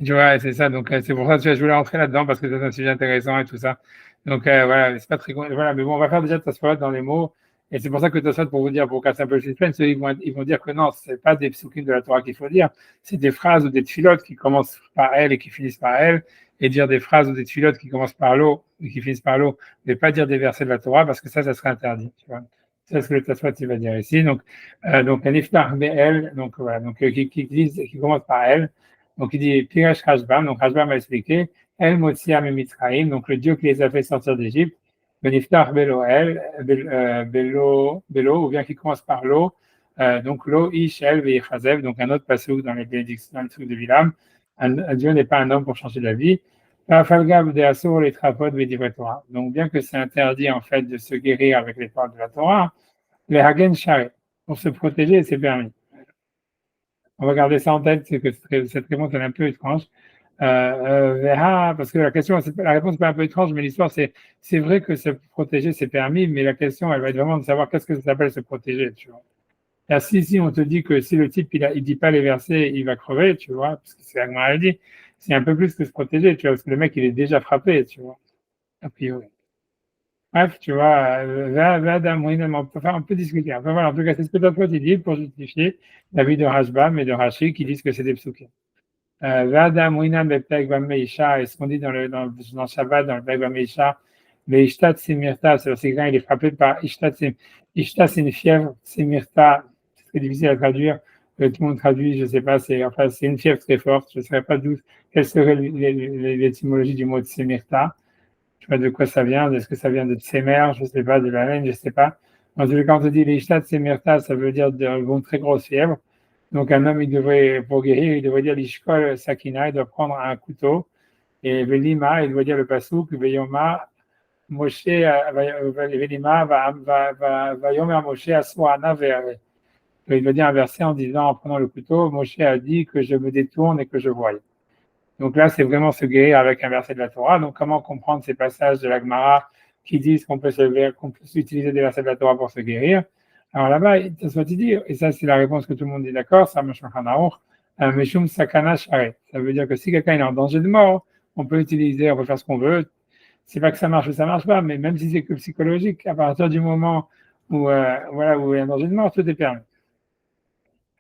Tu vois, c'est ça. Donc, c'est pour ça que je voulais rentrer là-dedans parce que c'est un sujet intéressant et tout ça. Donc, voilà, c'est pas très. Voilà, mais bon, on va faire déjà Tosfot dans les mots. Et c'est pour ça que Tosfot, pour vous dire, pour casser un peu le suspense, ils vont dire que non, c'est pas des psukim de la Torah qu'il faut dire, c'est des phrases ou des tfilotes qui commencent par elle et qui finissent par elle, et dire des phrases ou des tfilotes qui commencent par l'eau et qui finissent par l'eau, mais pas dire des versets de la Torah parce que ça serait interdit. Tu vois. C'est ce que le Tosfot il va dire ici. Donc un iftar be'el, donc voilà, donc qui commence par elle. Donc il dit Pirash Rashbam, donc Rashbam a expliqué El Motsia Mitzraim, donc le Dieu qui les a fait sortir d'Égypte, Beniftar Belo El, Belo, ou bien qui commence par l'eau, donc l'eau Ish El Veichazev, donc un autre passage dans les bénédictions, dans le truc de Bilam, un Dieu n'est pas un homme pour changer la vie. Falgab de Assour, les trapod Torah. Donc bien que c'est interdit en fait de se guérir avec les paroles de la Torah, les Hagen Share, pour se protéger, c'est permis. On va garder ça en tête, c'est que cette réponse elle est un peu étrange. Parce que la réponse n'est pas un peu étrange, mais l'histoire, c'est vrai que se protéger, c'est permis, mais la question, elle va être vraiment de savoir qu'est-ce que ça s'appelle se protéger, tu vois. Là, si on te dit que si le type, il dit pas les versets, il va crever, tu vois, parce que c'est la maladie, c'est un peu plus que se protéger, tu vois, parce que le mec, il est déjà frappé, tu vois, a priori. Bref, tu vois, on peut discuter. Enfin, voilà, en tout cas, c'est ce que toi, tu dis pour justifier l'avis de Rashbam et de Rashi qui disent que c'est des psukim. V'adam winam bepeg b'meisha, et ce qu'on dit dans Shabbat, dans le Peg b'meisha, mais Ishtat Simirta, c'est quand il est frappé par Ishtat, c'est une fièvre, Simirta, c'est très difficile à traduire, tout le monde traduit, je ne sais pas, c'est une fièvre très forte, je ne sais pas d'où, quelle serait l'étymologie du mot de Simirta, je ne sais pas de quoi ça vient, est-ce que ça vient de Tsemer, je ne sais pas, de la laine, je ne sais pas. En tout cas, quand on dit l'Ishtat Simirta, ça veut dire une très grosse fièvre. Donc, un homme, pour guérir, il devrait dire l'ishkol sakina, il doit prendre un couteau. Et velima, il doit dire le pasouk, veyoma, Moshe, velima, vayomer Moshe aswana vere. Il doit dire un verset en disant, en prenant le couteau, Moshe a dit que je me détourne et que je voie. Donc là, c'est vraiment se guérir avec un verset de la Torah. Donc, comment comprendre ces passages de la Gemara qui disent qu'on peut utiliser des versets de la Torah pour se guérir? Alors là-bas, Tosfot dit, et ça c'est la réponse que tout le monde est d'accord, ça marche en Meshum Sakana Share. Ça veut dire que si quelqu'un est en danger de mort, on peut utiliser, on peut faire ce qu'on veut. C'est pas que ça marche ou ça marche pas, mais même si c'est que psychologique, à partir du moment où, voilà, où il y a un danger de mort, tout est permis.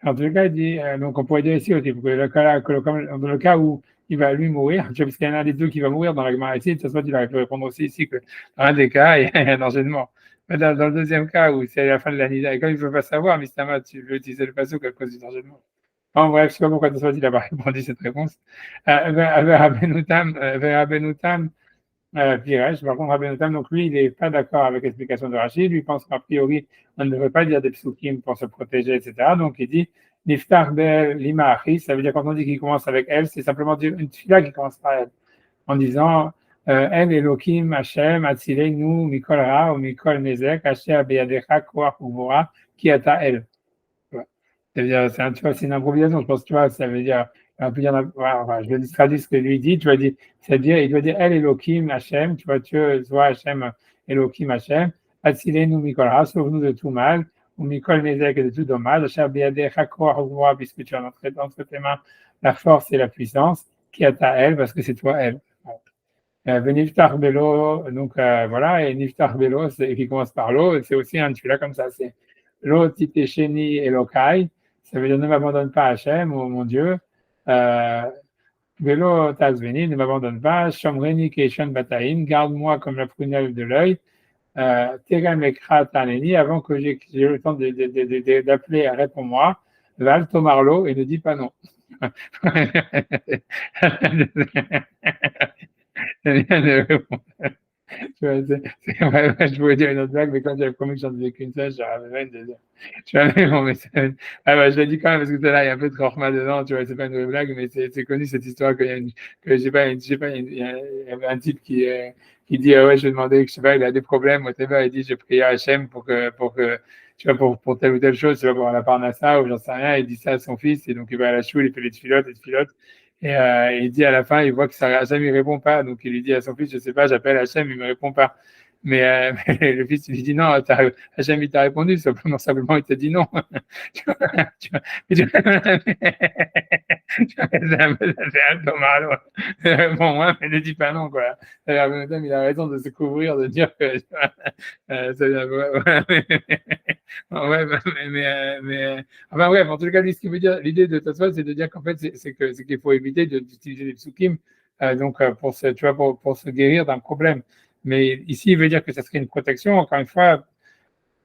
En tout cas, il dit, donc on pourrait dire ici aussi, que dans le cas où il va lui mourir, tu vois, parce qu'il y en a un des deux qui va mourir dans la Gemara ici, de toute façon, il aurait pu répondre aussi ici que dans un des cas, il y a un danger de mort. Mais dans le deuxième cas où c'est à la fin de la nuit, et comme il ne veut pas savoir, mais tu veux utiliser le pasouk à cause du danger de mort. En bref, je ne sais pas pourquoi il n'a pas répondu cette réponse. Abenutam, Piresh, par contre, Rabbi Notam, donc lui, il n'est pas d'accord avec l'explication de Rachid. Lui pense qu'a priori, on ne devrait pas dire des psukim pour se protéger, etc. Donc il dit Niftar bel lima achi, ça veut dire quand on dit qu'il commence avec elle, c'est simplement dire une fila qui commence par elle, en disant El Elohim Hashem Atzilenu Mikol Ra ou Mikol Nezek Asher Beyadecha Koach Uvora Ki Ata El. C'est-à-dire, c'est une improvisation, je pense, tu vois, ça veut dire, je vais traduire ce que lui dit, tu vas dire, c'est-à-dire, il doit dire, El Elohim Hashem, tu vois, Dieu, soit Hashem, Elohim Hashem, Atzilenu Mikol Ra, sauve-nous de tout mal, ou Mikol Nezek et de tout dommage, Asher Beyadecha Koach Uvora, puisque tu as entre tes mains la force et la puissance, qui est à elle, parce que c'est toi, elle. Niftar Belo, donc voilà, et Niftar Belo, qui commence par l'eau, c'est aussi un celui-là comme ça, c'est l'eau Titesheni Elokai, ça veut dire ne m'abandonne pas Hachem, oh mon Dieu, Belo Tazveni, ne m'abandonne pas, Shomreni Keishon Bataim, garde-moi comme la prunelle de l'œil, Terem Ekra Taneni, avant que j'ai le temps d'appeler, réponds-moi, Val Tomarlo, et ne dis pas non. Je voulais dire une autre blague, mais quand j'avais promis que j'en disais qu'une seule, j'aurais même une deuxième. Je l'ai dit quand même parce que là, il y a un peu de chorma dedans, tu vois, c'est pas une vraie blague, mais c'est connu cette histoire que je sais pas, il y avait un type qui dit, ouais, je lui ai demandé, je sais pas, il a des problèmes, whatever, il dit, j'ai prié à Hachem pour que, tu vois, pour telle ou telle chose, tu vois, pour la parnassa ou j'en sais rien, il dit ça à son fils, et donc il va à la choule, il fait les tfilotes, et il dit à la fin, il voit que Hachem, il répond pas. Donc, il lui dit à son fils, je sais pas, j'appelle Hachem, il me répond pas. Mais le fils, il lui dit, non, Hachem, il t'a répondu, simplement, il t'a dit non. Tu vois, c'est un peu mal. Bon, moi, mais ne dis pas non, quoi. Il a raison de se couvrir, de dire que, ouais, enfin bref, en tout cas, ce qui veut dire, l'idée de Tosfot, c'est de dire qu'en fait, c'est qu'il faut éviter d'utiliser des psukim, pour se, tu vois, pour se guérir d'un problème. Mais ici, il veut dire que ça serait une protection. Encore une fois,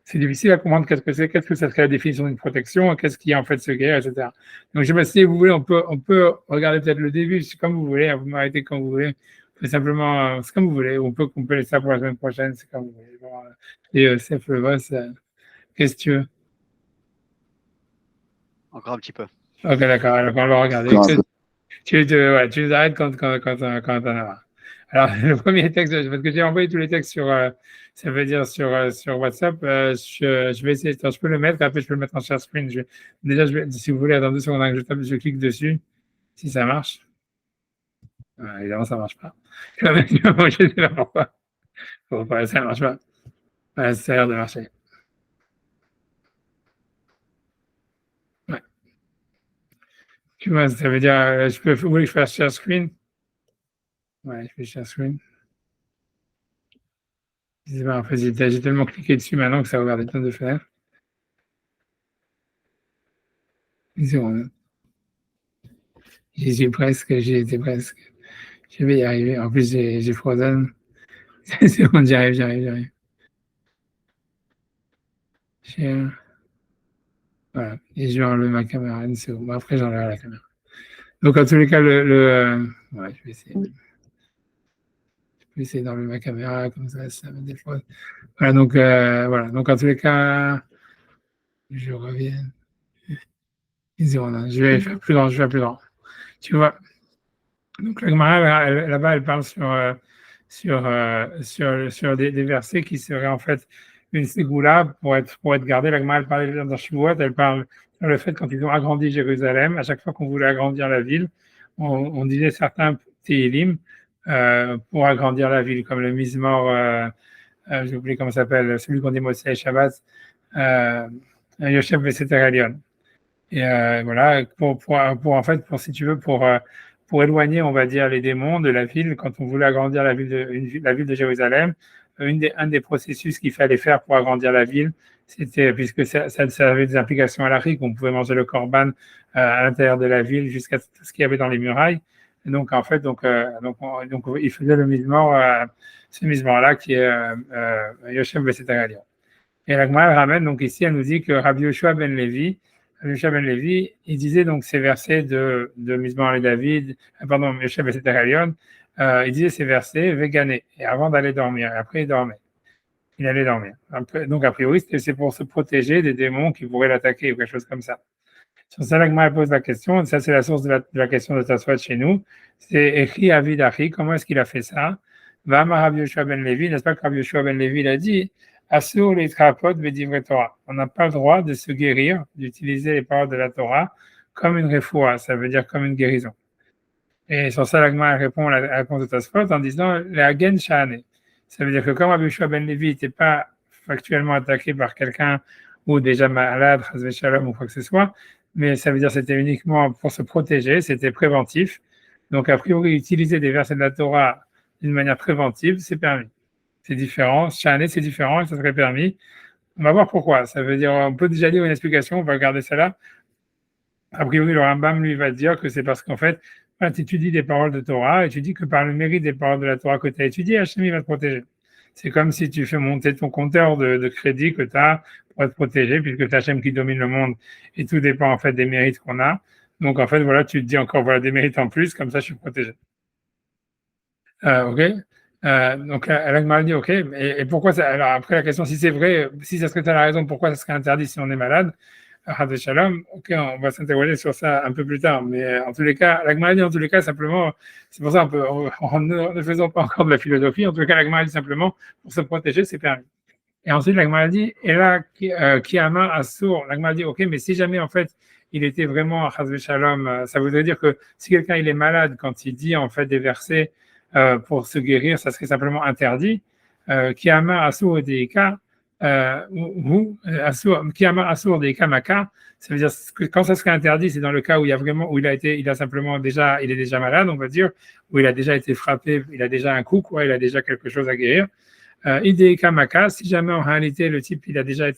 c'est difficile à comprendre qu'est-ce que ça serait la définition d'une protection, qu'est-ce qui est en fait se guérir, etc. Donc, je sais pas si vous voulez, on peut regarder peut-être le début, c'est comme vous voulez, vous m'arrêtez quand vous voulez. C'est simplement, c'est comme vous voulez. On peut laisser ça pour la semaine prochaine, c'est comme vous voulez. Bon, et Sef Le Vos, qu'est-ce que tu veux? Encore un petit peu. Ok, d'accord, alors on va regarder. Tu nous arrêtes quand on en a. Alors, le premier texte, parce que j'ai envoyé tous les textes ça veut dire sur WhatsApp, je vais essayer, je peux le mettre, après je peux le mettre en share screen. Déjà, si vous voulez, attendre 2 secondes que je clique dessus, si ça marche. Évidemment, ça ne marche pas. Je ne sais pas pourquoi. Ça ne marche pas. Ça a l'air de marcher. Ouais. Tu vois, ça veut dire, vous voulez que je fasse share screen? Ouais, je fais share screen. Je sais pas, en fait, j'ai tellement cliqué dessus maintenant que ça a ouvert des tonnes de fenêtres. J'y étais presque. Je vais y arriver. En plus, j'ai Frozen. C'est bon, j'arrive. Voilà. Et je vais enlever ma caméra. C'est bon. Après, j'enlèverai la caméra. Donc, en tous les cas, ouais, je vais essayer d'enlever ma caméra, comme ça me défausse. Voilà, donc, voilà. Donc, en tous les cas, je reviens. Je vais faire plus grand. Tu vois. Donc, la Gemara, là-bas, elle parle sur des versets qui seraient en fait une ségoula pour être gardée. La Gemara, elle parle dans Shavuot, elle parle sur le fait quand ils ont agrandi Jérusalem, à chaque fois qu'on voulait agrandir la ville, on disait certains Tehillim pour agrandir la ville, comme le Mizmor, j'ai oublié comment ça s'appelle, celui qu'on dit Motsei Shabbat, Yoshev Veseter Elyon. Et voilà, en fait, si tu veux, pour éloigner, on va dire, les démons de la ville, quand on voulait agrandir la ville de Jérusalem, un des processus qu'il fallait faire pour agrandir la ville, c'était, puisque ça avait des implications halakhiques, on pouvait manger le korban à l'intérieur de la ville jusqu'à tout ce qu'il y avait dans les murailles. Et donc, en fait, il faisait le mizmor, ce mizmor-là qui est Yoshem Veseter Elyon. Et la Gemara ramène, donc ici, elle nous dit que Rabbi Yoshua ben Levi, il disait donc ces versets de Mizmor et David, Yoshev Veseter Elyon, il disait ces versets véganés, et avant d'aller dormir, et après il dormait. Il allait dormir. Donc, a priori, c'est pour se protéger des démons qui pourraient l'attaquer ou quelque chose comme ça. Sur ça, la Gemara pose la question, ça c'est la source de la question de Tasfot chez nous, c'est Echi Avid Achi, comment est-ce qu'il a fait ça? Va'amar Rabbi Yoshua ben Levi, n'est-ce pas que Rabbi Yoshua ben Levi l'a dit, Asur les trapot bedivre Torah. On n'a pas le droit de se guérir, d'utiliser les paroles de la Torah comme une refoua, ça veut dire comme une guérison. Et sur ça, la Gemara répond à la réponse de Tasfot en disant la Hagen Shahane. Ça veut dire que comme Rabbi Yoshua ben Levi n'était pas factuellement attaqué par quelqu'un ou déjà malade, Chazve Shalom ou quoi que ce soit, mais ça veut dire que c'était uniquement pour se protéger, c'était préventif. Donc, a priori, utiliser des versets de la Torah d'une manière préventive, c'est permis. C'est différent, Shahane, c'est différent, et ça serait permis. On va voir pourquoi. Ça veut dire, on peut déjà lire une explication, on va regarder ça là. A priori, le Rambam, lui, va dire que c'est parce qu'en fait, quand tu étudies des paroles de Torah et tu dis que par le mérite des paroles de la Torah que tu as étudiées, Hachem va te protéger. C'est comme si tu fais monter ton compteur de crédit que tu as pour être protégé, puisque c'est Hachem qui domine le monde et tout dépend en fait des mérites qu'on a. Donc en fait, voilà, tu te dis encore voilà des mérites en plus, comme ça je suis protégé. Ok. Donc elle m'a dit ok, et pourquoi ça? Alors après la question, si c'est vrai, si ça serait la raison, pourquoi ça serait interdit si on est malade? Shalom, ok, on va s'interroger sur ça un peu plus tard, mais en tous les cas, la Gemara dit en tous les cas simplement, c'est pour ça en ne faisant pas encore de la philosophie, en tous les cas la Gemara dit simplement pour se protéger, c'est permis. Et ensuite la Gemara dit, et là qui amar assour, la Gemara dit ok, mais si jamais en fait il était vraiment Shalom, ça voudrait dire que si quelqu'un il est malade quand il dit en fait des versets pour se guérir, ça serait simplement interdit. Qui amar assour des cas. Kiyama Asur des Kamaka, ça veut dire que quand ça serait interdit, c'est dans le cas où il y a vraiment, où il est déjà malade, on va dire, où il a déjà été frappé, il a déjà un coup, quoi, il a déjà quelque chose à guérir. Idei Kamaka, si jamais en réalité le type il est déjà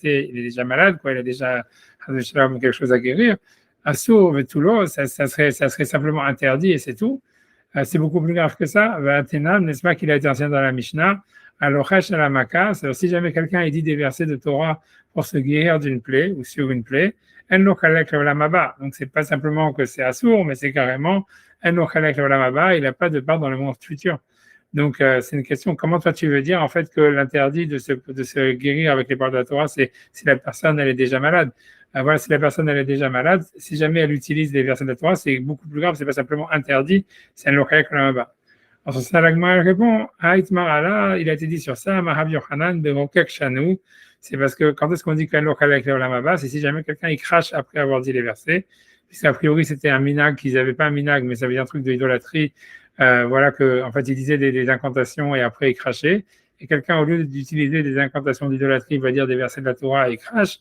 malade, quoi, il a déjà quelque chose à guérir. Asur Vetulo, ça serait simplement interdit et c'est tout. C'est beaucoup plus grave que ça. Vatenam, n'est-ce pas qu'il a été enseigné dans la Mishnah? Alors, si jamais quelqu'un dit des versets de Torah pour se guérir d'une plaie ou sur une plaie, donc c'est pas simplement que c'est assourd, mais c'est carrément il n'a pas de part dans le monde futur. Donc c'est une question, comment toi tu veux dire en fait que l'interdit de se guérir avec les paroles de la Torah, c'est si la personne elle est déjà malade. Voilà, si la personne elle est déjà malade, si jamais elle utilise des versets de la Torah, c'est beaucoup plus grave, c'est pas simplement interdit, c'est un lochek lamaba. Alors, ça, la Gemara répond, il a été dit sur ça, Mahav Yochanan, Berokek Shanu, c'est parce que quand est-ce qu'on dit qu'un lochek lamaba, c'est si jamais quelqu'un il crache après avoir dit les versets, puisqu'a priori c'était un minag, qu'ils n'avaient pas un minag, mais ça veut dire un truc de idolâtrie, voilà que en fait ils disaient des incantations et après ils crachaient, et quelqu'un au lieu d'utiliser des incantations d'idolâtrie, il va dire des versets de la Torah et il crache,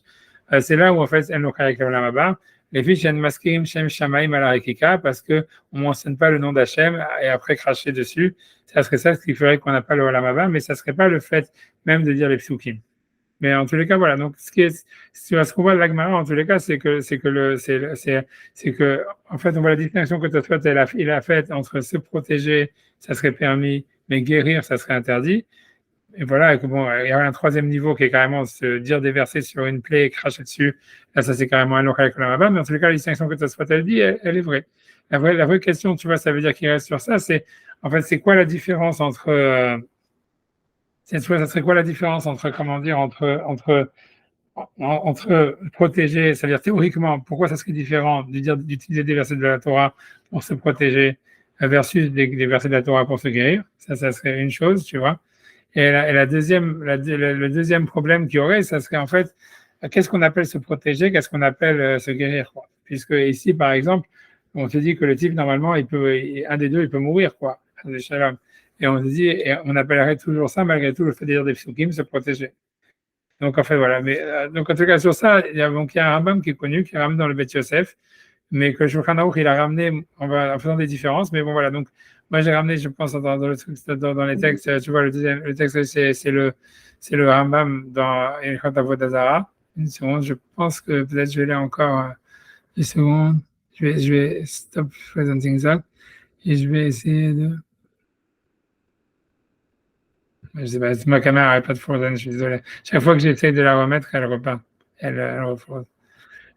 c'est là où en fait un lochek lamaba. Les fiches maskim shem shamaim ala rekika parce que on mentionne pas le nom d'Hachem et après cracher dessus, ça serait ça ce qui ferait qu'on n'a pas le olam haba, mais ça serait pas le fait même de dire les psukim. Mais en tous les cas voilà, donc ce qu'on voit de l'Agmara en tous les cas c'est que en fait on voit la distinction que Tosfot il a faite entre se protéger ça serait permis mais guérir ça serait interdit. Et voilà, et que bon, il y a un troisième niveau qui est carrément se dire des versets sur une plaie et cracher dessus. Là, ça c'est carrément un lochal kolamaba, mais en tout cas, la distinction que Tosfot elle dit, elle est vraie. La vraie question, tu vois, ça veut dire qu'il reste sur ça, c'est en fait, c'est quoi la différence entre, ça serait quoi la différence entre, comment dire, entre protéger, c'est-à-dire théoriquement, pourquoi ça serait différent d'utiliser des versets de la Torah pour se protéger versus des versets de la Torah pour se guérir. Ça serait une chose, tu vois. Et le deuxième problème qu'il y aurait, ça serait en fait, qu'est-ce qu'on appelle se protéger, qu'est-ce qu'on appelle se guérir, quoi. Puisque ici, par exemple, on se dit que le type, normalement, un des deux, il peut mourir, quoi. Et on se dit, et on appellerait toujours ça, malgré tout, le fait de dire des psukim, se protéger. Donc, en fait, voilà. Mais, donc, en tout cas, sur ça, il y a un Rambam qui est connu, qui ramène dans le Beth Yosef, mais que Shulchan Aruch, il a ramené en faisant des différences. Mais bon, voilà. Donc, moi, j'ai ramené, je pense, dans le truc, dans les textes, tu vois, le texte, c'est le Rambam dans Ilchot Avodah Zarah. Une seconde, je pense que peut-être je vais lire encore une seconde. Je vais stop presenting that et je vais essayer de. Je sais pas, ma caméra n'arrête pas de frozen, je suis désolé. Chaque fois que j'essaie de la remettre, elle repart. Elle refroze.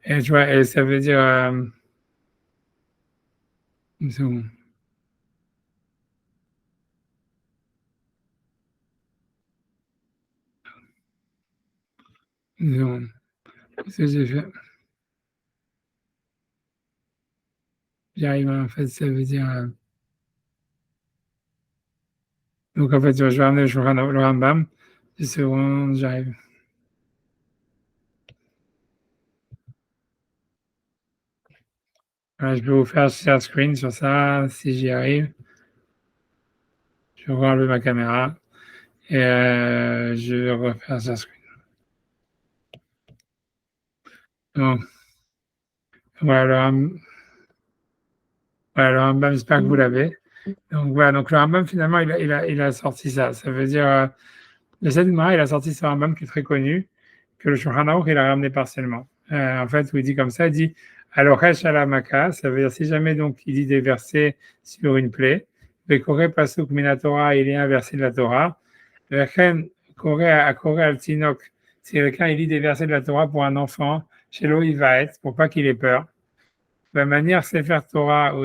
Et tu vois, et ça veut dire. Une seconde. Une seconde. Qu'est-ce que j'ai fait? J'arrive, en fait, ça veut dire. Donc, en fait, je vais ramener le Rambam. 10 secondes, j'arrive. Voilà, je vais vous faire share screen sur ça, si j'y arrive. Je vais enlever ma caméra et je vais refaire share screen. Donc, voilà le Rambam, j'espère que vous l'avez. Donc voilà, donc le Rambam finalement il a sorti ça. Ça veut dire le Sedmara il a sorti ce Rambam qui est très connu, que le Shulchan Aruch il a ramené partiellement. En fait, où il dit comme ça, il dit Alochesh alamaka, ça veut dire si jamais donc il dit des versets sur une plaie, Vekore pasuk minatora, il y a un verset de la Torah, Vechen kore al tinok, si quelqu'un il lit des versets de la Torah pour un enfant, chez l'eau il va être, pour pas qu'il ait peur de la manière Sefer Torah, ou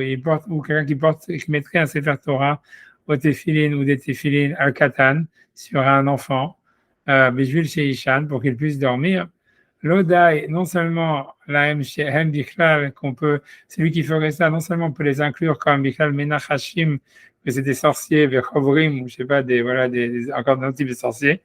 quelqu'un qui mettrait un Sefer Torah au téphilin ou des téphilin al katan sur un enfant, Bijvil Sheishan, pour qu'il puisse dormir. L'odai, non seulement la hem bichlal, c'est lui qui ferait ça, non seulement on peut les inclure comme bichlal menachashim, que c'est des sorciers, vechovrim, ou je sais pas, encore d'autres types de sorciers,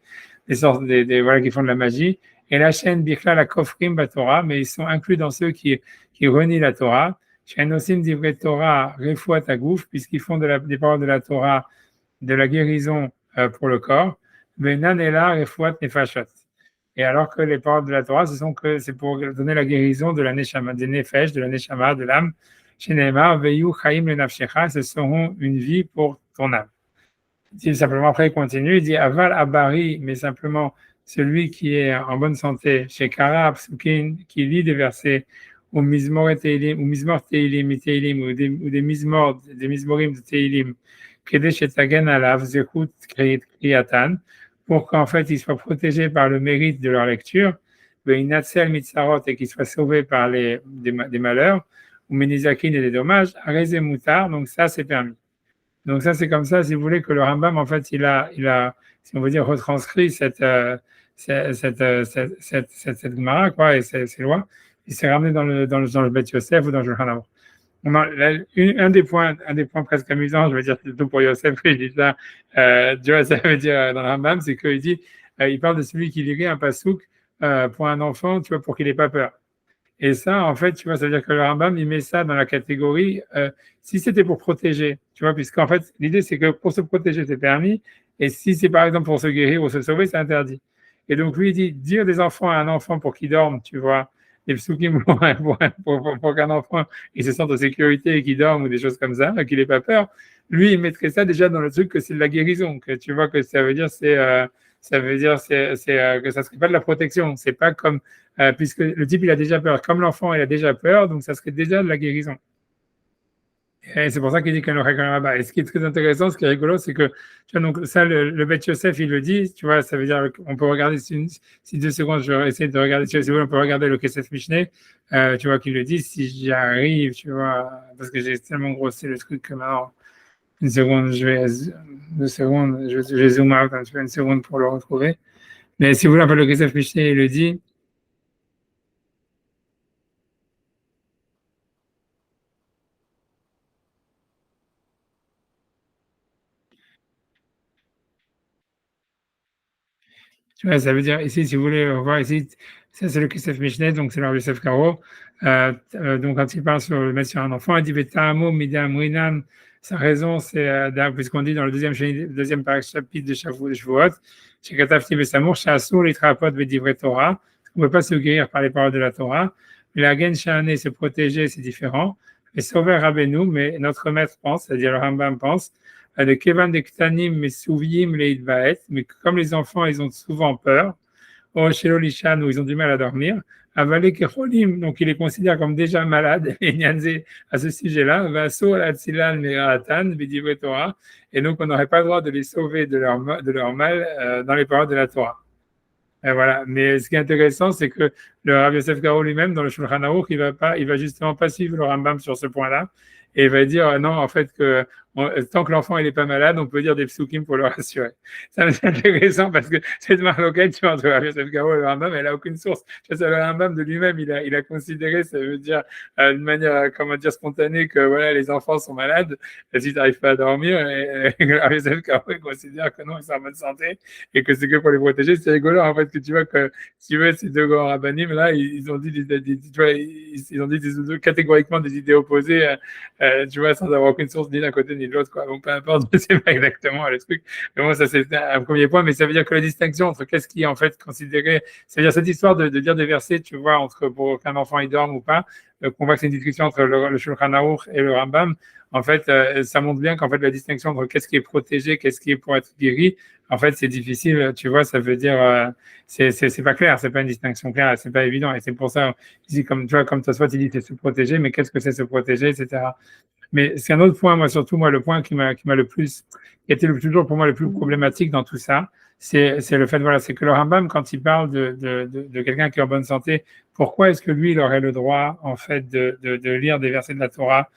voilà, qui font de la magie, et la chaîne bichlal la kofrim batora, mais ils sont inclus dans ceux qui renient la Torah. Shenosim divrei Torah refuat agouf, puisqu'ils font des paroles de la Torah de la guérison pour le corps. Venan ela refuat nefashot. Et alors que les paroles de la Torah, c'est pour donner la guérison de la neshama, des nefesh, de la neshama, de l'âme. Chez Neymar, veyu chaim le nafshecha, ce seront une vie pour ton âme. Il dit simplement, après il continue, il dit aval abari, mais simplement celui qui est en bonne santé, chez Kara, Psukin, qui lit des versets, ou Mizmor Teilim, ou Mizmor Teilim, Teilim, ou des Mizmorim de Teilim, Kedesh Etagen Alav, Zechut Kriyatan, pour qu'en fait ils soient protégés par le mérite de leur lecture, Inatzel Mitzarot, et qu'ils soient sauvés par des malheurs, ou Menizakin et des dommages, Areze Mutar, donc ça c'est permis. Donc ça, c'est comme ça, si vous voulez, que le Rambam, en fait, il a, si on veut dire, retranscrit cette Gemara, quoi, et ces lois. Il s'est ramené dans le Beth Yosef ou dans le Shulchan Aruch. Un des points presque amusants, je veux dire, surtout pour Yosef, il dit ça, tu vois, ça veut dire dans le Rambam, c'est qu'il dit, il parle de celui qui lirait un pasouk pour un enfant, tu vois, pour qu'il n'ait pas peur. Et ça, en fait, tu vois, ça veut dire que le Rambam, il met ça dans la catégorie, si c'était pour protéger, tu vois, puisqu'en fait, l'idée, c'est que pour se protéger, c'est permis, et si c'est par exemple pour se guérir ou se sauver, c'est interdit. Et donc, lui, il dit, dire des enfants à un enfant pour qu'il dorme, tu vois, des psukim pour qu'un enfant, il se sente en sécurité et qu'il dorme ou des choses comme ça, qu'il n'ait pas peur, lui, il mettrait ça déjà dans le truc que c'est de la guérison, que tu vois, que ça veut dire, que ça serait pas de la protection, c'est pas comme puisque le type il a déjà peur, comme l'enfant il a déjà peur, donc ça serait déjà de la guérison. Et c'est pour ça qu'il dit qu'il n'aurait quand même pas. Et ce qui est très intéressant, ce qui est rigolo, c'est que tu vois, donc ça, le Beth Yosef, il le dit, tu vois, ça veut dire qu'on peut regarder, si 2 secondes, je vais essayer de regarder, si vous voulez, on peut regarder le Kesef Mishneh, tu vois, qu'il le dit, si j'y arrive, tu vois, parce que j'ai tellement grossé le truc que maintenant, une seconde, 2 secondes, je vais zoom out un petit peu, une seconde pour le retrouver. Mais si vous voulez, un peu le Kesef Mishneh, il le dit. Tu vois, ça veut dire, ici, si vous voulez voir ici, ça c'est le Kisef Mishneh, donc c'est le Yosef Karo. Donc quand il parle sur le mettre sur un enfant, il dit Betamo, Midam, Rinan. Sa raison, c'est, puisqu'on dit dans le deuxième chapitre de Shavuot, chez Katafti Besamour, Shassur, Litrapot, Vedivre Torah. On ne peut pas se guérir par les paroles de la Torah. Mais la Gen Shahane, se protéger, c'est différent. Et sauver Rabbeinu, mais notre maître pense, c'est-à-dire le Rambam pense, le Kevan de Ktanim, mais Souvim, les Idvaet, mais comme les enfants, ils ont souvent peur, ou chez Lishan, où ils ont du mal à dormir, Avalé Kecholim, donc il les considère comme déjà malades, et Nyanze, à ce sujet-là, Vasso, Atzilan, Meratan, Vidivre Torah, et donc on n'aurait pas le droit de les sauver de leur mal dans les paroles de la Torah. Et voilà. Mais ce qui est intéressant, c'est que le Rav Yosef Karo lui-même, dans le Shulchan Aruch, il va justement pas suivre le Rambam sur ce point-là, et il va dire non, en fait, que tant que l'enfant il est pas malade, on peut dire des psukim pour le rassurer. Ça c'est intéressant parce que cette marloquette, tu vois, entre Rav Yosef Karo et le Rambam, elle a aucune source. Tu vois, le Rambam de lui-même, il a considéré, ça veut dire d'une manière, comment dire, spontanée, que voilà, les enfants sont malades, et si tu n'arrives pas à dormir, et le Rav Yosef Karo il considère que non, ils sont en bonne santé et que c'est que pour les protéger. C'est rigolo en fait que tu vois que si tu veux ces deux grands rabbinim là, ils ont dit tu vois, ils ont dit catégoriquement des idées opposées, tu vois, sans avoir aucune source ni d'un côté ni de l'autre, quoi. Donc peu importe, je sais pas exactement le truc. Mais bon, ça c'est un premier point, mais ça veut dire que la distinction entre qu'est-ce qui est en fait considéré, c'est-à-dire cette histoire de dire des versets, tu vois, entre pour qu'un enfant il dorme ou pas, qu'on voit que c'est une discussion entre le Shulchan Aruch et le Rambam. En fait, ça montre bien qu'en fait la distinction entre qu'est-ce qui est protégé, qu'est-ce qui est pour être guéri, en fait, c'est difficile, tu vois, ça veut dire, c'est pas clair, c'est pas une distinction claire, c'est pas évident, et c'est pour ça, ici, comme tu vois, comme toi, tu dis, c'est se protéger, mais qu'est-ce que c'est se protéger, etc. Mais c'est un autre point, moi, surtout, moi, le point qui m'a le plus, qui était toujours pour moi le plus problématique dans tout ça, c'est le fait, voilà, c'est que le Rambam, quand il parle de quelqu'un qui est en bonne santé, pourquoi est-ce que lui, il aurait le droit, en fait, de lire des versets de la Torah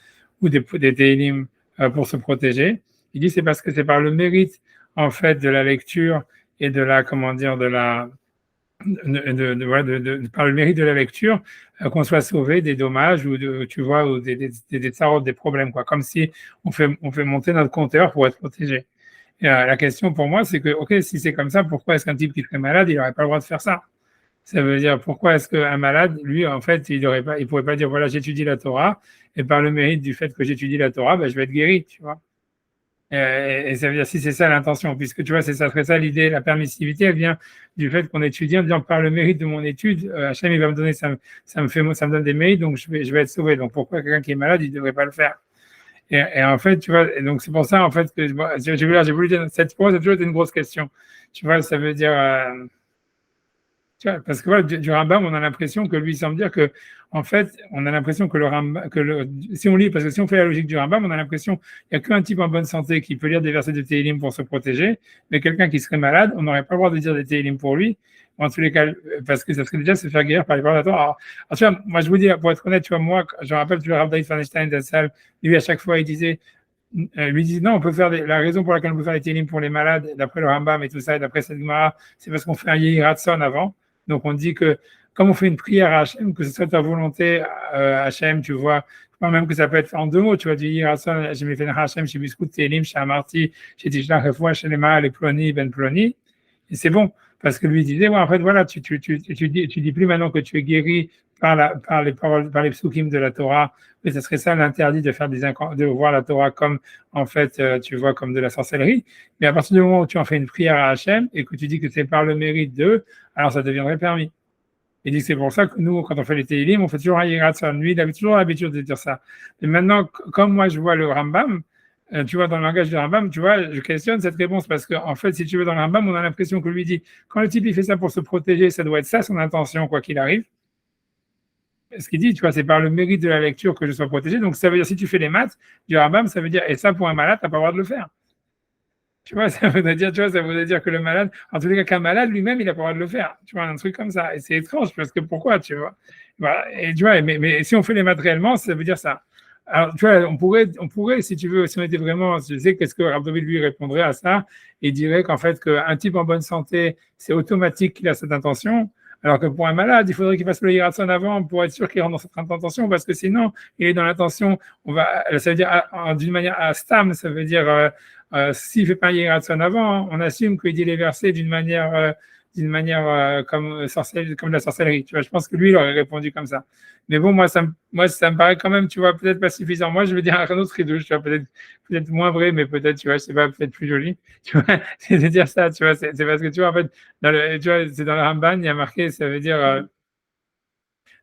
ou des Tehillim pour se protéger? Il dit, c'est parce que c'est par le mérite en fait de la lecture et de la comment dire par le mérite de la lecture qu'on soit sauvé des dommages ou tu vois ou des problèmes, quoi, comme si on fait monter notre compteur pour être protégé. Et la question pour moi, c'est que ok, si c'est comme ça, pourquoi est-ce qu'un type qui serait malade, il n'aurait pas le droit de faire ça? Ça veut dire pourquoi est-ce qu'un malade, lui, en fait, il pourrait pas dire voilà, j'étudie la Torah et par le mérite du fait que j'étudie la Torah, ben, je vais être guéri, tu vois. Et ça veut dire si c'est ça l'intention, puisque tu vois, ça serait ça l'idée, la permissivité, elle vient du fait qu'on étudie en disant par le mérite de mon étude, Hachem il va me donner, ça me donne des mérites, donc je vais être sauvé. Donc pourquoi quelqu'un qui est malade, il ne devrait pas le faire? Et en fait, tu vois, et donc c'est pour ça en fait que j'ai voulu dire pour moi, ça a toujours été une grosse question. Tu vois, ça veut dire tu vois, parce que voilà, du Rambam, on a l'impression que lui il semble dire que, en fait, on a l'impression que le Rambam, si on lit, parce que si on fait la logique du Rambam, on a l'impression qu'il n'y a qu'un type en bonne santé qui peut lire des versets de Tehillim pour se protéger, mais quelqu'un qui serait malade, on n'aurait pas le droit de dire des Tehillim pour lui, en tous les cas, parce que ça serait déjà se faire guérir par les paroles de la Torah. Alors, tu vois, moi je vous dis, pour être honnête, tu vois, moi, je me rappelle, tu vois, Rav David Feinstein de la salle, lui à chaque fois, il disait, non, on peut faire la raison pour laquelle on peut faire les Tehillim pour les malades, d'après le Rambam et tout ça, et d'après cette Gemara, c'est parce qu'on fait un Yehi Ratson avant. Donc on dit que comme on fait une prière à Hachem, que ce soit ta volonté, Hachem, tu vois, je crois même que ça peut être fait en deux mots, tu vois, du Yehi Ratson, j'ai mis fait Hachem, j'ai Biskut Tehillim, chez Amarti, chez Tishlach Refoua, chez Lema, les Ploni, Ben Ploni, et c'est bon, parce que lui disait, ouais, en fait, voilà, tu dis plus maintenant que tu es guéri par les paroles, par les psukim de la Torah, mais ce serait ça l'interdit de voir la Torah comme, en fait, tu vois, comme de la sorcellerie. Mais à partir du moment où tu en fais une prière à Hachem et que tu dis que c'est par le mérite d'eux, alors ça deviendrait permis. Il dit que c'est pour ça que nous, quand on fait les Tehillim, on fait toujours un Yiratson. Lui, il avait toujours l'habitude de dire ça. Et maintenant, comme moi, je vois le Rambam, tu vois, dans le langage du Rambam, tu vois, je questionne cette réponse parce que, en fait, si tu veux, dans le Rambam, on a l'impression que lui dit, quand le type, il fait ça pour se protéger, ça doit être ça son intention, quoi qu'il arrive. Ce qu'il dit, tu vois, c'est par le mérite de la lecture que je sois protégé. Donc, ça veut dire, si tu fais les maths du Rambam, ça veut dire, et ça, pour un malade, tu n'as pas le droit de le faire. Tu vois, ça voudrait dire, que le malade, en tous les cas, qu'un malade lui-même, il n'a pas le droit de le faire. Tu vois, un truc comme ça. Et c'est étrange, parce que pourquoi, tu vois? Voilà. Et tu vois, mais si on fait les maths réellement, ça veut dire ça. Alors, tu vois, on pourrait, si tu veux, si on était vraiment, je sais qu'est-ce que Rav David lui répondrait à ça, et dirait qu'en fait, qu'un type en bonne santé, c'est automatique qu'il a cette intention. Alors que pour un malade, il faudrait qu'il fasse le Hiratson avant pour être sûr qu'il rentre dans cette intention, parce que sinon, il est dans l'intention, ça veut dire d'une manière à stam, ça veut dire s'il ne fait pas un Hiratson avant, on assume qu'il dit les versets d'une manière, d'une manière comme comme de la sorcellerie. Tu vois, je pense que lui, il aurait répondu comme ça. Mais bon, moi, ça me paraît quand même, tu vois, peut-être pas suffisant. Moi, je veux dire un autre ridouche, tu vois, peut-être moins vrai, mais peut-être, tu vois, je sais pas, peut-être plus joli. Tu vois, c'est de dire ça, tu vois, c'est parce que tu vois, en fait, tu vois, c'est dans le Ramban, il y a marqué, ça veut dire,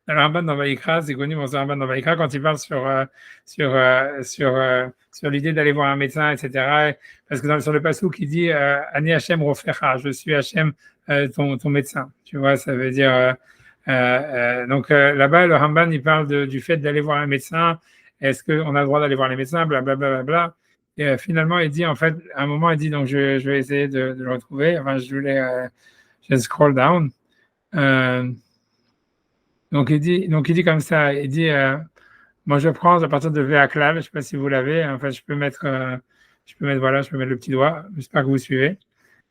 dans le Ramban dans Vaïkra, c'est connu, mon Ramban dans Vaïkra, quand il parle sur l'idée d'aller voir un médecin, etc. Parce que sur le passouk, il dit Ani Hachem Rofecha, je suis Hachem, ton médecin. Tu vois, ça veut dire. Donc là-bas, le Ramban, il parle du fait d'aller voir un médecin. Est-ce qu'on a le droit d'aller voir les médecins, blablabla. Bla, bla, bla, bla. Et finalement, il dit, en fait, à un moment, il dit, donc je vais essayer de le retrouver. Enfin, je scroll down. Donc il dit comme ça, il dit, moi je prends à partir de Véaclav, je ne sais pas si vous l'avez, en fait voilà, je peux mettre le petit doigt, j'espère que vous suivez,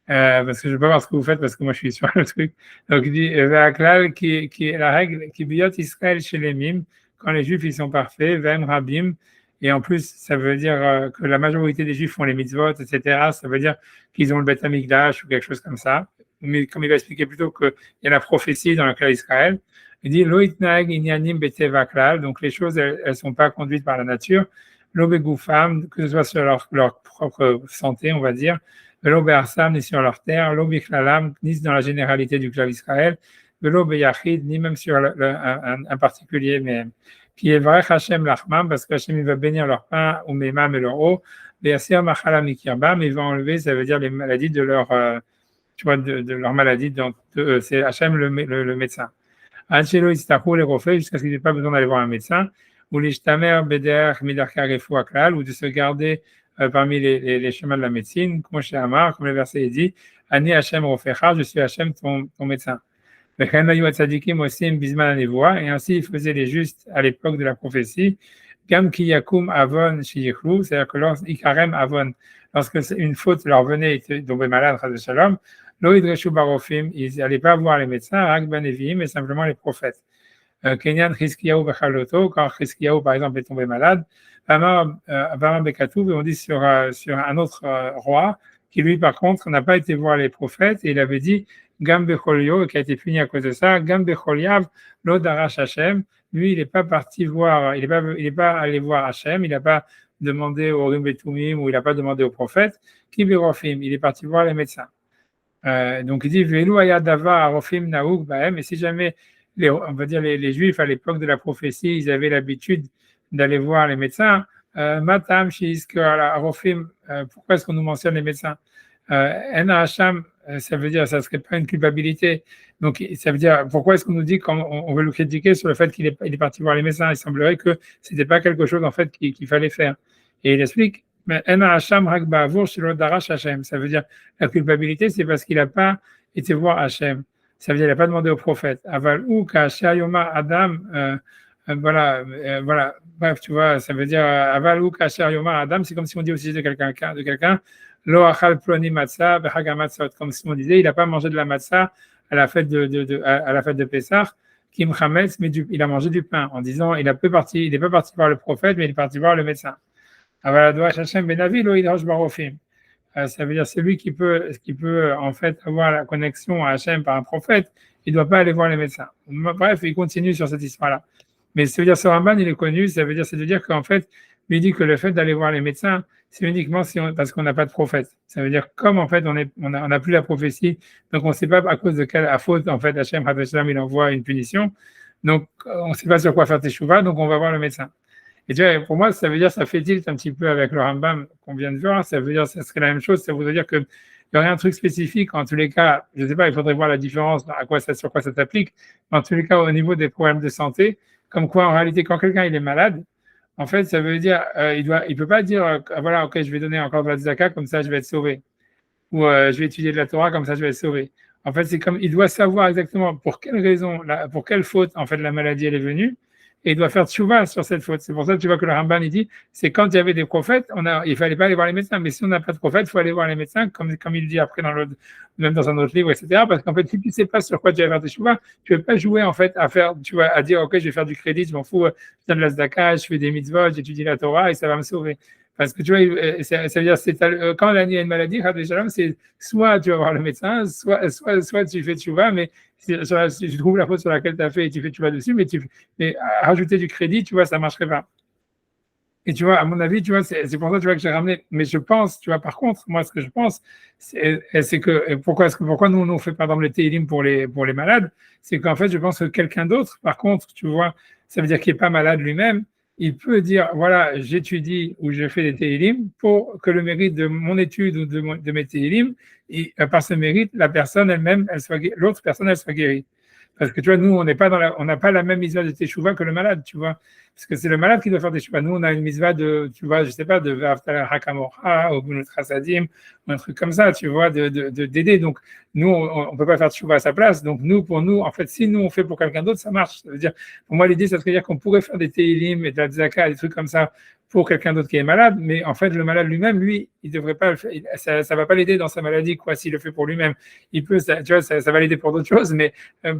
parce que je ne peux pas voir ce que vous faites parce que moi je suis sur le truc. Donc il dit Véaclav qui est la règle, qui biot Israël chez les mimes, quand les juifs ils sont parfaits, Vem Rabim, et en plus ça veut dire que la majorité des juifs font les mitzvot, etc. Ça veut dire qu'ils ont le Beth Amikdash ou quelque chose comme ça. Mais comme il va expliquer plutôt qu'il y a la prophétie dans le cas d'Israël, il dit Loitnag inyanim betevaklal, donc les choses elles sont pas conduites par la nature, l'obégoufam, que ce soit sur leur propre santé, on va dire, l'obéarsam, ni sur leur terre, l'obéchlalam, ni dans la généralité du clan d'Israël, l'obéyachid, ni même sur un particulier, mais qui est vrai Hachem lachmam, parce que Hachem il va bénir leur pain, ou memam et leur eau, be'asir machala mikirbam, il va enlever, ça veut dire les maladies de leur, tu vois, de leur maladie, donc c'est Hachem le médecin. Angelo Istakou les refait jusqu'à ce qu'il n'ait pas besoin d'aller voir un médecin, ou les Shtamer Beder Midarkar Refou Aklal, ou de se garder parmi les chemins de la médecine, comme chez Amar, comme le verset dit, Ani Hachem Rofecha, je suis Hachem ton médecin. Et ainsi il faisait les justes à l'époque de la prophétie, Gam ki yakum avon shiyichlu, c'est-à-dire que lorsqu'Ikarem avon, lorsque une faute leur venait, ils tombaient malades, Chas Shalom, Lo idreshu barofim, ils n'allaient pas voir les médecins, Rak ben Neviim, mais simplement les prophètes. Kenyan Chizkiyahu bechaloto, quand Chizkiyahu par exemple est tombé malade, Vama Bekatouv, et on dit sur un autre roi, qui lui par contre n'a pas été voir les prophètes, et il avait dit Gam becholio, qui a été puni à cause de ça, Gam becholiav, lo darash Hashem, lui il n'est pas parti voir, il n'est pas allé voir Hashem, il n'a pas demandé au Rim Betumim, ou il n'a pas demandé aux prophètes, Ki berofim, il est parti voir les médecins. Donc il dit Velu ayadava arofim naouk bahem, et si jamais on va dire les juifs à l'époque de la prophétie ils avaient l'habitude d'aller voir les médecins, matam shiisk arofim, pourquoi est-ce qu'on nous mentionne les médecins? En hacham, ça veut dire ça serait pas une culpabilité, donc ça veut dire pourquoi est-ce qu'on nous dit quand on veut le critiquer sur le fait qu'il est parti voir les médecins? Il semblerait que c'était pas quelque chose en fait qu'il fallait faire, et il explique mais ça veut dire la culpabilité, c'est parce qu'il n'a pas été voir Hachem. Ça veut dire qu'il n'a pas demandé au prophète. Aval ou Adam, voilà. Bref, tu vois, ça veut dire Aval ou Adam, c'est comme si on dit au sujet de quelqu'un, Lo achal ploni matzah, comme si on disait, il n'a pas mangé de la matzah à la fête de Pessah, Kim Chametz, mais il a mangé du pain, en disant, il n'est pas parti voir le prophète, mais il est parti voir le médecin. Ça veut dire celui qui peut en fait avoir la connexion à Hachem par un prophète, il ne doit pas aller voir les médecins. Bref, il continue sur cette histoire-là. Mais ça veut dire ce Ramban, il est connu, c'est de dire qu'en fait, lui dit que le fait d'aller voir les médecins, c'est uniquement parce qu'on n'a pas de prophète. Ça veut dire comme en fait on n'a plus la prophétie, donc on ne sait pas à cause de quelle faute en fait Hachem il envoie une punition, donc on ne sait pas sur quoi faire teshuva, donc on va voir le médecin. Et tu vois, pour moi, ça veut dire, ça fait tilt un petit peu avec le Rambam qu'on vient de voir. Ça veut dire, ça serait la même chose. Ça voudrait dire qu'il y aurait un truc spécifique. En tous les cas, je ne sais pas, il faudrait voir la différence, sur quoi ça s'applique. Mais en tous les cas, au niveau des problèmes de santé, comme quoi, en réalité, quand quelqu'un il est malade, en fait, ça veut dire, il peut pas dire, voilà, ok, je vais donner encore de la tzedaka, comme ça, je vais être sauvé. Ou je vais étudier de la Torah, comme ça, je vais être sauvé. En fait, c'est comme, il doit savoir exactement pour quelle raison, pour quelle faute, en fait, la maladie, elle est venue. Et il doit faire tchouva sur cette faute. C'est pour ça que tu vois que le Ramban, il dit, c'est quand il y avait des prophètes, il fallait pas aller voir les médecins. Mais si on n'a pas de prophète, il faut aller voir les médecins, comme il dit après même dans un autre livre, etc. Parce qu'en fait, si tu sais pas sur quoi tu vas faire tes tchouva, tu ne veux pas jouer, en fait, à dire, ok, je vais faire du crédit, je m'en fous, je donne la tzedaka, je fais des mitzvot, j'étudie la Torah et ça va me sauver. Parce que tu vois, ça veut dire, quand il y a une maladie, c'est soit tu vas voir le médecin, soit tu fais tchouva, mais si tu trouves la faute sur laquelle tu as fait et tu fais tchouva dessus, mais rajouter du crédit, tu vois, ça marcherait pas. Et tu vois, à mon avis, tu vois, c'est pour ça, tu vois, que j'ai ramené. Mais je pense, tu vois, par contre, moi, ce que je pense, c'est que pourquoi nous, on fait par exemple les télim pour les malades, c'est qu'en fait, je pense que quelqu'un d'autre, par contre, tu vois, ça veut dire qu'il n'est pas malade lui-même, il peut dire, voilà, j'étudie ou je fais des télim pour que le mérite de mon étude ou de mes télim, et par ce mérite, la personne elle-même, l'autre personne, elle soit guérie. Parce que tu vois, nous, on n'a pas la même mitzvah de teshuva que le malade, tu vois. Parce que c'est le malade qui doit faire teshuva. Nous, on a une mitzvah de, tu vois, je sais pas, de V'aftal Hakamorha, ou Bunut Chasadim, ou un truc comme ça, tu vois, d'aider. Donc, nous, on peut pas faire teshuva à sa place. Donc, pour nous, en fait, si nous, on fait pour quelqu'un d'autre, ça marche. Ça veut dire, pour moi, l'idée, ça veut dire qu'on pourrait faire des teilim et de la tzaka, des trucs comme ça, pour quelqu'un d'autre qui est malade, mais en fait, le malade lui-même, lui, il devrait pas le faire, ça va pas l'aider dans sa maladie, quoi, s'il le fait pour lui-même. Il peut, tu vois, ça va l'aider pour d'autres choses, mais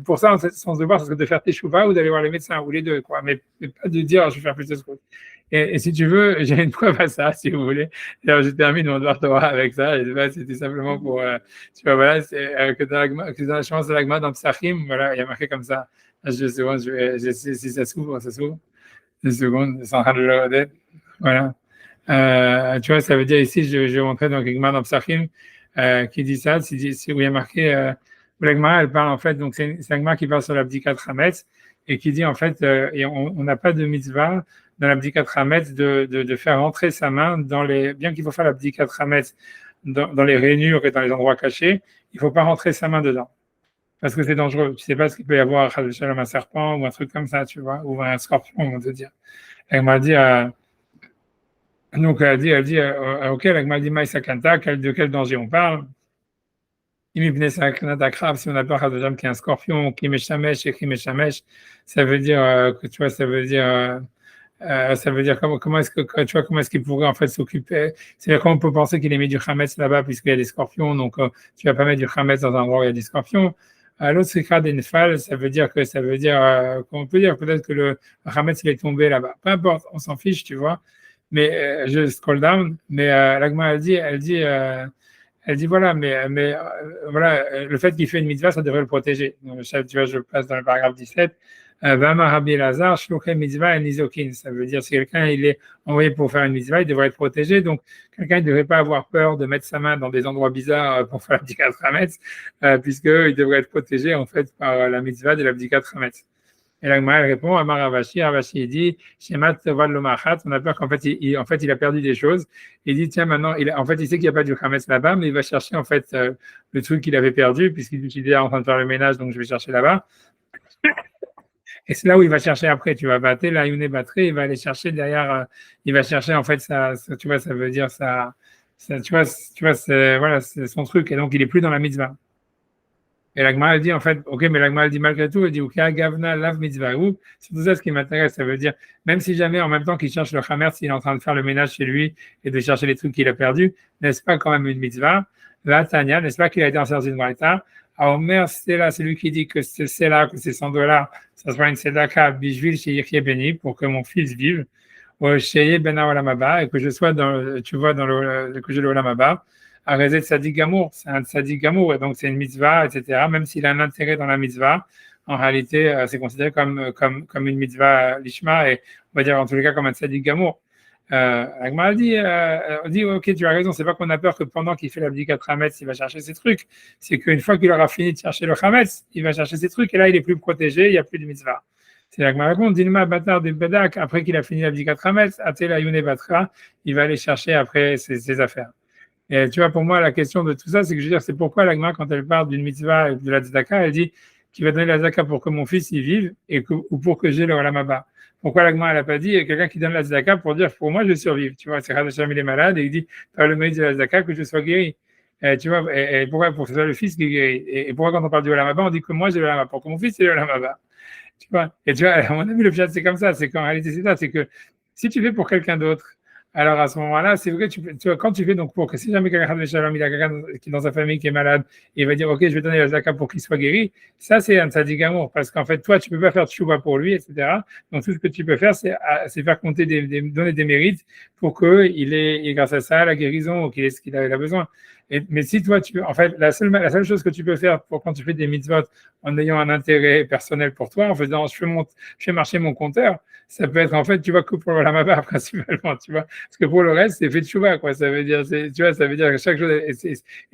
pour ça, son devoir, c'est de faire teshuva ou d'aller voir les médecins, ou les deux, quoi, mais pas de dire, je vais faire plus de choses. Et si tu veux, j'ai une preuve à ça, si vous voulez. Alors, je termine mon devoir Torah avec ça, et c'était simplement pour, tu vois, voilà, que dans la chance de l'agma, dans Psachim, voilà, il y a marqué comme ça. Si ça s'ouvre, ça s'ouvre. Une seconde, c'est en train de le regarder. Voilà. Tu vois, ça veut dire ici, je vais montrer dans Gigman dans Psachim, qui dit ça, où il y a marqué, où l'Agmara, elle parle en fait, donc c'est l'Agmara qui parle sur l'abdikat Hametz, et qui dit en fait, et on n'a pas de mitzvah dans l'abdikat Hametz de faire rentrer sa main bien qu'il faut faire l'abdikat Hametz dans les rainures et dans les endroits cachés, il ne faut pas rentrer sa main dedans. Parce que c'est dangereux. Tu ne sais pas ce qu'il peut y avoir, un serpent ou un truc comme ça, tu vois, ou un scorpion, on va te dire. Elle m'a dit, donc elle dit, ok, elle m'a dit, Maïsakanta, de quel danger on parle? Si on a peur qu'il y ait un scorpion, qui méchamesh et qui méchamesh, ça veut dire que tu vois, ça veut dire comment est-ce que tu vois comment est-ce qu'il pourrait en fait s'occuper. C'est-à-dire comment on peut penser qu'il ait mis du chametz là-bas puisqu'il y a des scorpions, donc tu vas pas mettre du chametz dans un endroit où il y a des scorpions. L'autre c'est d'Enfal, ça veut dire qu'on peut dire peut-être que le chametz il est tombé là-bas. Peu importe, on s'en fiche, tu vois. Mais je scroll down, mais l'agma elle dit voilà, mais voilà, le fait qu'il fait une mitzvah, ça devrait le protéger. Donc, tu vois, je passe dans le paragraphe 17. Vama Rabbi Lazar, Shluchem mitzvah et nizokin. Ça veut dire si quelqu'un il est envoyé pour faire une mitzvah, il devrait être protégé. Donc, quelqu'un ne devrait pas avoir peur de mettre sa main dans des endroits bizarres pour faire l'abdikat Hametz, puisqu'il devrait être protégé en fait par la mitzvah de l'abdikat Hametz. Et l'Agma, elle répond, Amar Ravashi, il dit, Shemat Tovad Lomachat, on a peur qu'en fait, il a perdu des choses. Il dit, tiens, maintenant, en fait, il sait qu'il n'y a pas du Hametz là-bas, mais il va chercher, en fait, le truc qu'il avait perdu, puisqu'il était déjà en train de faire le ménage, donc je vais chercher là-bas. Et c'est là où il va chercher après, tu vas battre, là, Yune batterie, il va aller chercher derrière, il va chercher, en fait, tu vois, ça veut dire tu vois, voilà, c'est son truc, et donc il est plus dans la mitzvah. Et l'Agma, elle dit en fait, ok, mais l'Agma, elle dit malgré tout, elle dit, ok, Gavna, Lav Mitzvah, c'est tout ça ce qui m'intéresse. Ça veut dire, même si jamais en même temps qu'il cherche le Khamer, s'il est en train de faire le ménage chez lui et de chercher les trucs qu'il a perdus, n'est-ce pas quand même une mitzvah? La Tanya, n'est-ce pas qu'il a été en service d'une braïta? À Omer, c'est là, c'est lui qui dit que c'est là, que c'est $100, ça sera une sedaka, bishvil, chez béni, pour que mon fils vive, ou chez Ben Olamaba, et que je sois tu vois, que j'ai le Olamaba. Arrêter de Sadiq Gamour, c'est un Sadiq Gamour, et donc c'est une mitzvah, etc. Même s'il a un intérêt dans la mitzvah, en réalité, c'est considéré comme une mitzvah lishma, et on va dire en tous les cas comme un Sadiq Gamour. Agma dit, ok, tu as raison, c'est pas qu'on a peur que pendant qu'il fait l'abdikat Hametz, il va chercher ses trucs, c'est qu'une fois qu'il aura fini de chercher le Hametz, il va chercher ses trucs, et là, il est plus protégé, il n'y a plus de mitzvah. C'est l'Agma raconte, Dilma Batar de Bedak, après qu'il a fini l'abdikat Hametz, Atela Yune Batra, il va aller chercher après ses affaires. Et tu vois, pour moi, la question de tout ça, c'est que je veux dire, c'est pourquoi l'Agma, quand elle parle d'une mitzvah et de la tzedaka, elle dit qu'il va donner la tzedaka pour que mon fils y vive ou pour que j'ai le olamaba. Pourquoi l'Agma, elle n'a pas dit quelqu'un qui donne la tzedaka pour dire pour moi, je survive. Tu vois, c'est Radacham, il est malade et il dit par le mérite de la tzedaka que je sois guéri. Et tu vois, et pourquoi pour que ce soit le fils qui est guéri. Et pourquoi quand on parle du olamaba, on dit que moi, j'ai le olamaba, pour que mon fils ait le olamaba. Tu vois, et tu vois, à mon avis, le piège, c'est comme ça, c'est qu'en réalité, c'est ça, c'est que si tu fais pour quelqu'un d'autre, Alors à ce moment-là, c'est vrai, tu vois, quand tu fais donc pour que si jamais quelqu'un de Shalom, il a quelqu'un qui est dans sa famille qui est malade, il va dire ok, je vais donner la zakat pour qu'il soit guéri. Ça c'est un tzaddik amour parce qu'en fait toi tu peux pas faire de chouva pour lui, etc. Donc tout ce que tu peux faire c'est faire compter donner des mérites pour que il grâce à ça la guérison ou qu'il ait ce qu'il a besoin. Mais si toi en fait la seule chose que tu peux faire pour quand tu fais des mitzvot en ayant un intérêt personnel pour toi, en faisant je fais marcher mon compteur, ça peut être en fait tu vois que pour la mabah principalement, tu vois. Parce que pour le reste, c'est fait de chouva, quoi. Ça veut dire, tu vois, ça veut dire que chaque chose, et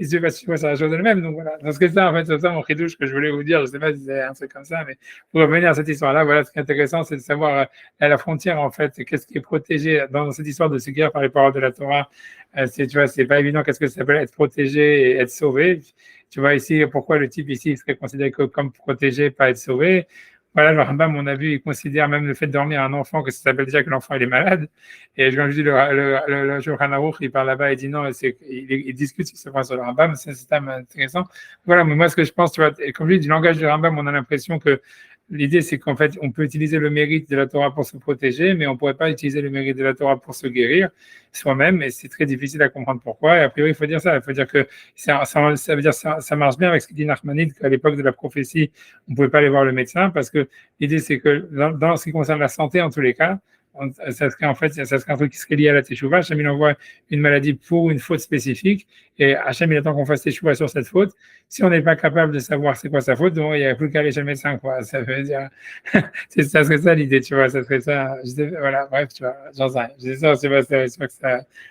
c'est pas sur la chose elle-même. Donc voilà. Parce que ça, en fait, c'est ça mon chidouche que je voulais vous dire. Je sais pas si c'est un truc comme ça, mais pour revenir à cette histoire-là, voilà, ce qui est intéressant, c'est de savoir à la frontière, en fait, qu'est-ce qui est protégé dans cette histoire de guerre par les paroles de la Torah. Tu vois, c'est pas évident qu'est-ce que ça s'appelle être protégé et être sauvé. Tu vois ici, pourquoi le type ici serait considéré comme protégé, pas être sauvé. Voilà, le Rambam, on a vu, il considère même le fait de dormir à un enfant que ça s'appelle déjà que l'enfant il est malade. Et je dis le Shulchan Aruch, il parle là-bas, il dit non, il discute sur ce point sur le Rambam, c'est un système intéressant. Voilà, mais moi ce que je pense, tu vois, comme je dis, du langage du Rambam, on a l'impression que l'idée c'est qu'en fait, on peut utiliser le mérite de la Torah pour se protéger, mais on ne pourrait pas utiliser le mérite de la Torah pour se guérir soi-même, et c'est très difficile à comprendre pourquoi. Et a priori, il faut dire ça, il faut dire que ça veut dire ça marche bien avec ce qu'il dit Nachmanide, qu'à l'époque de la prophétie, on ne pouvait pas aller voir le médecin, parce que l'idée c'est que dans ce qui concerne la santé, en tous les cas, ça serait en fait, ça serait un truc qui serait lié à la teshuva. Hachem, il envoie une maladie pour une faute spécifique, et Hachem, il attend qu'on fasse teshuva sur cette faute. Si on n'est pas capable de savoir c'est quoi sa faute, donc il n'y a plus qu'à aller chez le médecin, quoi. Ça veut dire, ça serait ça l'idée, tu vois, ça serait ça. Voilà, bref, tu vois, j'en sais rien. Je sais ça, c'est pas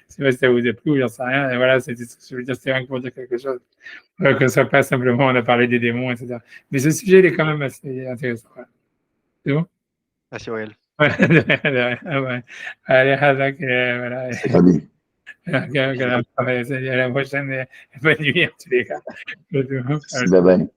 si ça vous a plu ou j'en sais rien. Et voilà, je veux dire, c'est rien que pour dire quelque chose. Que ce soit pas simplement, on a parlé des démons, etc. Mais ce sujet, il est quand même assez intéressant. Voilà. C'est bon? Merci Auriel. Ouais, ouais. Allez, Hazak, voilà. Salut. À la prochaine, bonne nuit en tous les cas. Merci, bye bye.